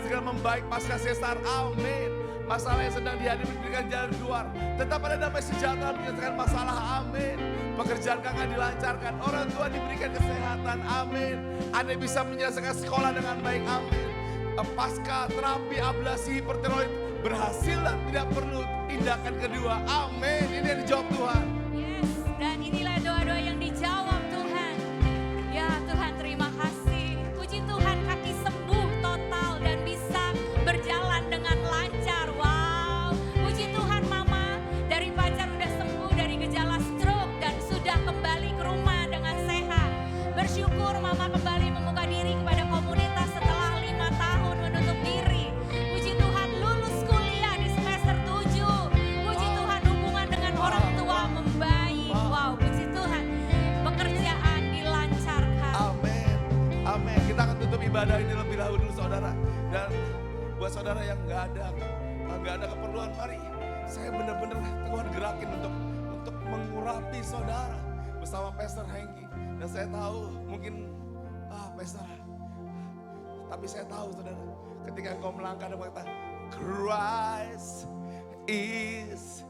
segala membaik pasca sesar, amin. Masalah yang sedang dihadapi diberikan jalan keluar, tetap ada damai sejahtera menyelesaikan masalah, amin. Pekerjaan kakak dilancarkan, orang tua diberikan kesehatan, amin. Anda bisa menyelesaikan sekolah dengan baik, amin. Pasca terapi ablasi hipertiroid berhasil dan tidak perlu tindakan kedua, amin. Ini yang dijawab Tuhan. Yes, dan inilah doa-doa yang dijawab Tuhan. Ya Tuhan, terima kasih. Puji Tuhan, kaki sembuh total dan bisa berjalan dengan lancar. Wow, puji Tuhan, Mama dari pacar udah sembuh dari gejala stroke dan sudah kembali ke rumah dengan sehat. Bersyukur Mama kembali membuka diri kepada komunitas setelah 5 tahun menutup diri. Puji Tuhan, lulus kuliah di semester 7. Puji Tuhan, hubungan dengan orang tua membaik. Wow, puji Tuhan, pekerjaan dilancarkan. Amin, amin. Kita akan tutup ibadah ini lebih dahulu saudara. Dan buat saudara yang nggak ada keperluan, mari saya benar-benar Tuhan gerakin untuk mengurapi saudara bersama Pastor Hengki. Dan saya tahu mungkin Pastor, tapi saya tahu saudara, ketika engkau melangkah dan berkata, Christ is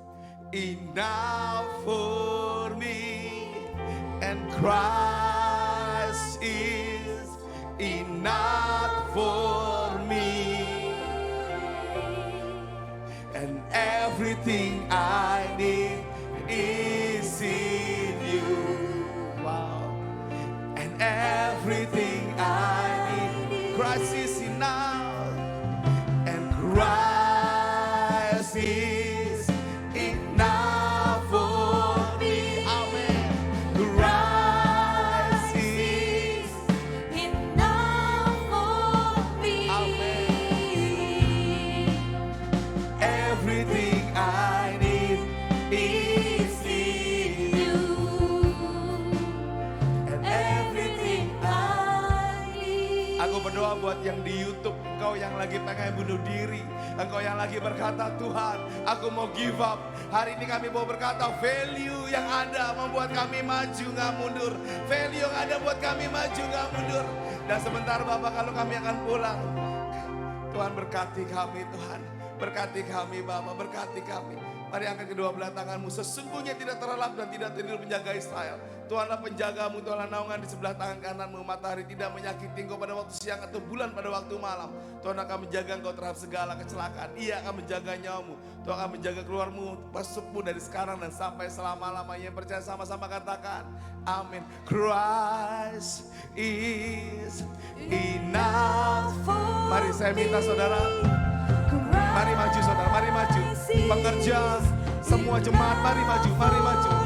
enough for me, and Christ is enough for me, and everything I need is in you. Wow, and everything I need, Christ is enough, and Christ is enough for me. Amen. Christ is Enough for me. Amen. Everything I need is in you, and everything I need. Aku berdoa buat yang di YouTube, engkau yang lagi pengen bunuh diri, engkau yang lagi berkata, Tuhan, aku mau give up. Hari ini kami mau berkata, value yang ada membuat kami maju gak mundur. Value yang ada buat kami maju gak mundur. Dan sebentar Bapak, kalau kami akan pulang, Tuhan berkati kami, Tuhan. Berkati kami Bapak, berkati kami. Mari angkat kedua belah tanganmu. Sesungguhnya tidak terlelap dan tidak tidur menjaga Israel. Tuhanlah penjagamu, Tuhanlah naungan di sebelah tangan kananmu. Matahari tidak menyakiti engkau pada waktu siang atau bulan pada waktu malam. Tuhan akan menjaga engkau terhadap segala kecelakaan. Ia akan menjaga nyawamu. Tuhan akan menjaga keluarmu, masukmu dari sekarang dan sampai selama-lamanya. Yang percaya sama-sama katakan, amin. Christ is enough. Mari saya minta saudara, mari maju saudara, mari maju. Pengerja, semua jemaat, mari maju, mari maju.